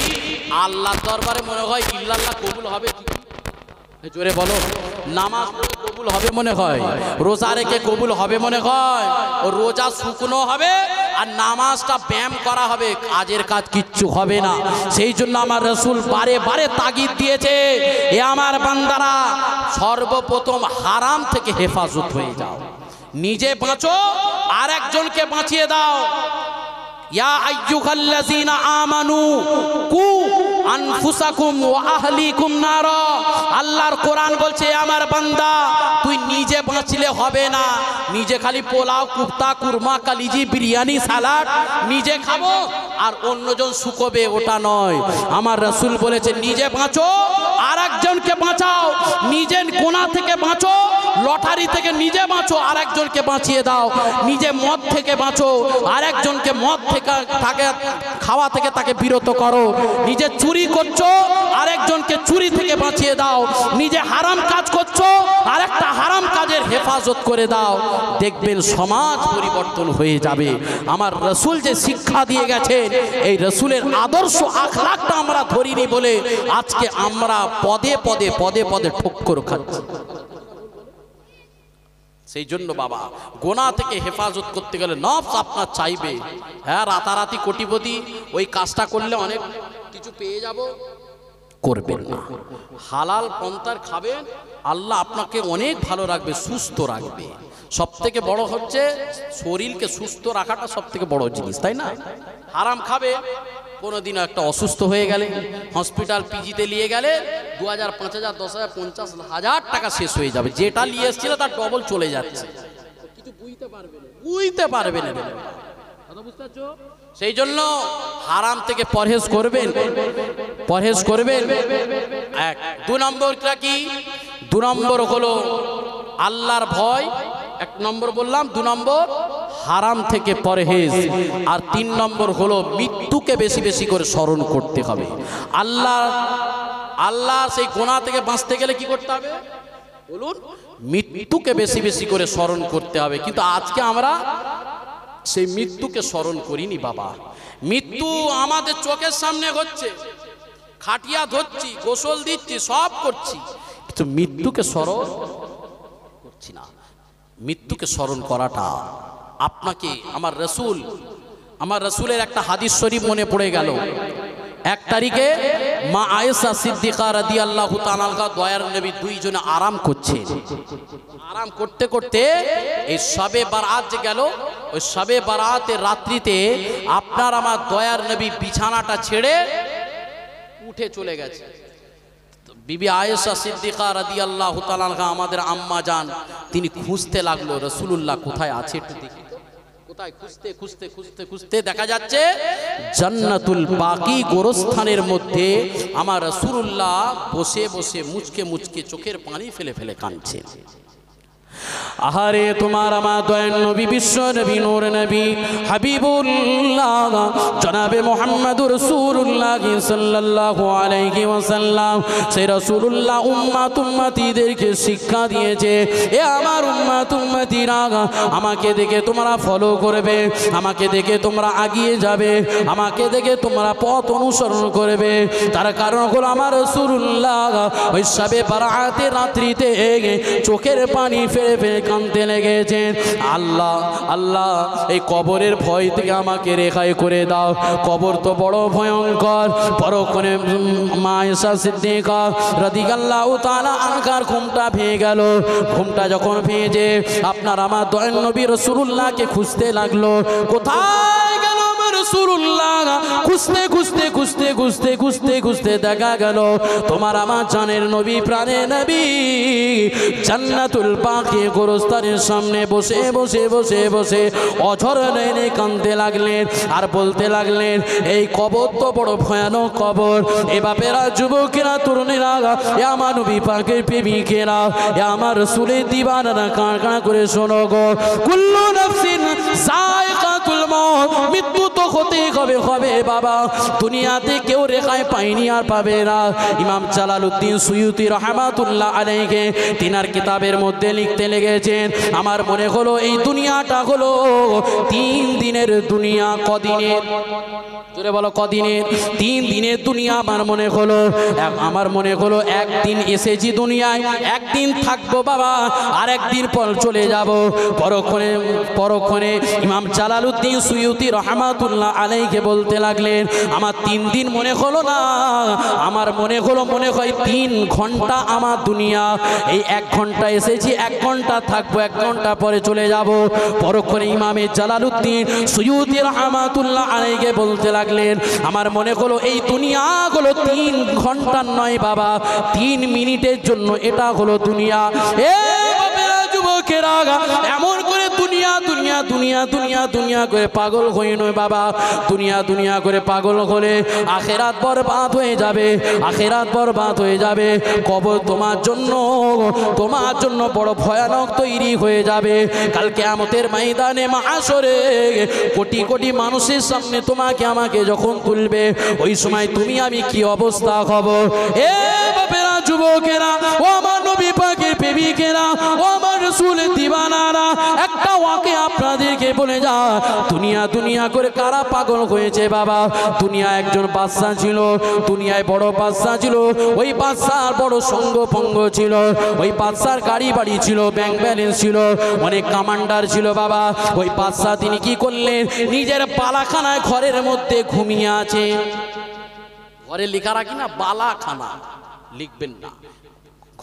আল্লাহর দরবারে মনে হয় ইল্লাল্লাহ কবুল হবে। জোরে বলো, নামাজ পড়ে কবুল হবে মনে হয়, রোজা রেখে কবুল হবে মনে হয়, ও রোজা শুকনো হবে আর নামাজটা ব্যায়াম করা হবে, কাজের কাজ কিচ্ছু হবে না। সেই জন্য আমার রাসূল বারে বারে তাগিদ দিয়েছে, এ আমার বান্দারা সর্বপ্রথম হারাম থেকে হেফাজত হয়ে যাও, নিজে বাঁচো আর একজনকে বাঁচিয়ে দাও। ইয়া আইয়ুহাল্লাযীনা আমানু কু আনফুসাকুম ওয়া আহলিকুম নারা। আল্লাহর কোরআন বলছে আমার বান্দা তুই নিজে বাঁচলে হবে না, নিজে খালি পোলাও কুফতা কুরমা কালিজি বিরিয়ানি সালাড নিজে খাবো আর অন্যজন শুকোবে, ওটা নয়। আমার রাসূল বলেছে নিজে বাঁচো আর একজনকে বাঁচাও, নিজের গুনাহ থেকে বাঁচো, লটারি থেকে নিজে বাঁচো আর একজনকে বাঁচিয়ে দাও, নিজে মদ থেকে বাঁচো আর একজনকে মদ থেকে তাকে খাওয়া থেকে তাকে বিরত করো, নিজে চুরি করছো আর একজনকে চুরি থেকে বাঁচিয়ে দাও, নিজে হারাম কাজ করছো আর একটা হারাম কাজের হেফাজত করে দাও, দেখবেন সমাজ পরিবর্তন হয়ে যাবে। আমার রাসূল যে শিক্ষা দিয়ে গেছেন, এই রাসূলের আদর্শ আখলাকটা আমরা ধরিনি বলে আজকে আমরা পদে পদে পদে পদে ঠক্কর খাচ্ছি। সেই জন্য বাবা গোনা থেকে হেফাজত করতে গেলে নফস আপনার চাইবে, হ্যাঁ রাতারাতি কোটিপতি ওই কাজটা করলে অনেক কিছু পেয়ে যাব, করবেন না। হালাল পন্থার খাবেন, আল্লাহ আপনাকে অনেক ভালো রাখবে, সুস্থ রাখবে। সব থেকে বড় হচ্ছে শরীরকে সুস্থ রাখাটা সব থেকে বড় জিনিস, তাই না? হারাম খাবে, কোনোদিন একটা অসুস্থ হয়ে গেলে হসপিটাল পিজিতে নিয়ে গেলে 2000 5000 10,000 50,000 টাকা শেষ হয়ে যাবে, যেটা নিয়ে এসেছিল তার ডবল চলে যাচ্ছে, কিছু বুঝতে পারবে না। কথা বুঝতে পারছো? সেই জন্য হারাম থেকে পরহেজ করবেন। এক 2 নম্বরটা কি? 2 নম্বর হলো আল্লাহর ভয়, 1 নম্বর বললাম, 2 নম্বর হারাম থেকে পরহেজ, আর 3 নম্বর হলো মৃত্যুকে বেশি বেশি করে স্মরণ করতে হবে। আল্লাহ সেই গুনাহ থেকে বাঁচতে গেলে কি করতে হবে বলুন? মৃত্যুকে বেশি বেশি করে স্মরণ করতে হবে। কিন্তু আজকে আমরা সেই মৃত্যুকে স্মরণ করিনি বাবা। মৃত্যু আমাদের চোখের সামনে হচ্ছে, খাটিয়া ধরছি, গোসল দিচ্ছি, সব করছি, কিন্তু মৃত্যুকে স্মরণ করছি না। মৃত্যুকে স্মরণ করাটা আপনাকে আমার রাসূলের একটা হাদিস শরীফ মনে পড়ে গেল। 1 তারিখে মা আয়েশা সিদ্দিকা রাদিয়াল্লাহু তাআলা আনহা দয়ার নবী 2 জনে আরাম করছেন। আরাম করতে করতে এই শবে বারাত যে গেল, ওই শবে বারাতের রাত্রিতে আপনার আমার দয়ার নবী বিছানাটা ছেড়ে উঠে চলে গেছে। বিবি আয়েশা সিদ্দিকা রাদিয়াল্লাহু তাআলা আনহা আমাদের আম্মা জান, তিনি খুঁজতে লাগলো রাসূলুল্লাহ কোথায় আছে একটু দেখি। কোথায় খুঁজতে দেখা যাচ্ছে জান্নাতুল বাকি গোরস্থানের মধ্যে আমার রাসূলুল্লাহ বসে বসে মুচকে মুচকে চোখের পানি ফেলে ফেলে কাঁদছেন। আহারে তোমার আমার দয়াল নবী বিশ্ব নবী নূর নবী হাবিবুল্লাহ জনাবে মুহাম্মদুর রাসূলুল্লাহ সাল্লাল্লাহু আলাইহি ওয়াসাল্লাম সেই রাসূলুল্লাহ উম্মত উম্মতিদেরকে শিক্ষা দিয়েছে, এ আমার উম্মত উম্মতিরা আমাকে দেখে তোমরা ফলো করবে, আমাকে দেখে তোমরা এগিয়ে যাবে, আমাকে দেখে তোমরা পথ অনুসরণ করবে। তার কারণ হলো আমার রাসূলুল্লাহ ওই শবে বারাতের রাত্রিতে চোখের পানি ফেলে ফেলে কাঁদতে লেগেছেন, আল্লাহ আল্লাহ এই কবরের ভয় থেকে আমাকে রেহাই করে দাও, কবর তো বড় ভয়ঙ্কর। পরক্ষণে মা আয়েশা সিদ্দিকা রাদিয়াল্লাহু তাআলা আনহার ঘুমটা ভেঙে গেল। ঘুমটা যখন ভেঙে আপনার আমার দয়াল নবী রাসূলুল্লাহকে খুঁজতে লাগলো, কোথায় গেল আমার রাসূলুল্লাহ? খুঁজতে খুঁজতে খুঁজতে খুঁজতে খুঁজতে খুঁজতে দেখা গেল তোমার আমার জানের নবী প্রাণের নবী জান্নাতুল বাকি গোরস্থানের সামনে বসে বসে বসে বসে অঝর নয়নে কাঁদতে লাগলেন আর বলতে লাগলেন, এই কবর তো বড় ভয়ানক কবর। এ বাপেরা, যুবকেরা, তরুণেরা, এ আমার নবী পাকের প্রেমিকেরা, এ আমার রাসূলের দিওয়ানারা কান কান করে শোনো গো, কুল্লু নাফসিন যায়কাতুল মউত, মৃত্যু তো হতেই হবে বাবা। দুনিয়াতে কেউ রেহাই পায়নি আর পাবে না। ইমাম জালালউদ্দিন সুয়ুতি রাহমাতুল্লাহ আলাইহি তিনার কিতাবের মধ্যে লিখতে লেগেছেন, আমার মনে হলো এই দুনিয়াটা হলো 3 দিনের দুনিয়া। কদিনের? জোরে বলো কদিনের? 3 দিনের দুনিয়া আমার মনে হলো একদিন এসেছি দুনিয়ায়, একদিন থাকবো বাবা, আর একদিন পর চলে যাব। পরক্ষণে ইমাম জালালউদ্দিন সুয়ুতি রাহমাতুল্লাহ আলাইহি বলতে লাগলেন, আমার 3 দিন মনে হলো না, আমার মনে হয় 3 ঘন্টা আমার দুনিয়া। এই 1 ঘন্টা এসেছি, 1 ঘন্টা থাকবো, 1 ঘন্টা পরে চলে যাব। পরক্ষণে ইমামে জালালউদ্দিন সুয়ুতি রাহমাতুল্লাহ আলাইহি বলতে লাগলেন, আমার মনে হলো এই দুনিয়া হলো 3 ঘন্টার নয় বাবা, 3 মিনিটের জন্য এটা হলো দুনিয়া। এ বাপেরা, যুবকেরা, এমন করে দুনিয়া দুনিয়া দুনিয়া দুনিয়া দুনিয়া করে পাগল হই নয় বাবা। দুনিয়া দুনিয়া করে পাগল হলে আখেরাত বরবাদ হয়ে যাবে, আখেরাত বরবাদ হয়ে যাবে। কবর তোমার জন্য বড় ভয়ানক তৈরি হয়ে যাবে। কাল কিয়ামতের ময়দানে মাহশরে কোটি কোটি মানুষের সামনে তোমাকে আমাকে যখন তুলবে, ওই সময় তুমি আমি কি অবস্থা হব? এ বাপেরা, যুবকেরা, ও আমার নবী পাকের প্রেমিকেরা, ও আমার রাসূলের দিওয়ানারা, একটা ওয়াকে আপনাদেরকে বলে যা, দুনিয়া দুনিয়া করে কারা পাগল হয়েছে বাবা? দুনিয়া একজন বাদশা ছিল, দুনিয়ায় বড় বাদশা ছিল, ওই বাদশার বড় সঙ্গ পঙ্গ ছিল, ওই বাদশার গাড়ি বাড়ি ছিল, ব্যাংক ব্যালেন্স ছিল, অনেক কমান্ডার ছিল বাবা। ওই বাদশা তিনি কি করলেন? নিজের বালাখানায় ঘরের মধ্যে ঘুমিয়ে আছে। ঘরে লেখা রাখি না বালাখানা, লিখবেন না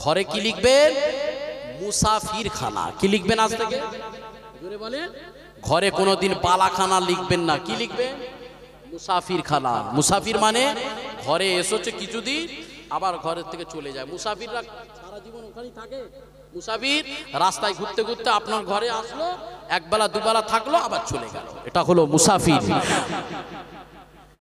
ঘরে, কি লিখবেন? মুসাফির খানা। কি লিখবেন আজ থেকে? জোরে বলেন। ঘরে কোনোদিন বালাখানা লিখবেন না, কি লিখবেন? মুসাফির খানা। মুসাফির মানে ঘরে এসেছে কিছুদিন, আবার ঘরের থেকে চলে যায়। মুসাফিররা সারা জীবন ওখানেই থাকে। মুসাফির রাস্তায় ঘুরতে ঘুরতে আপনার ঘরে আসলো, একবেলা দুবেলা থাকলো, আবার চলে গেল, এটা হলো মুসাফির।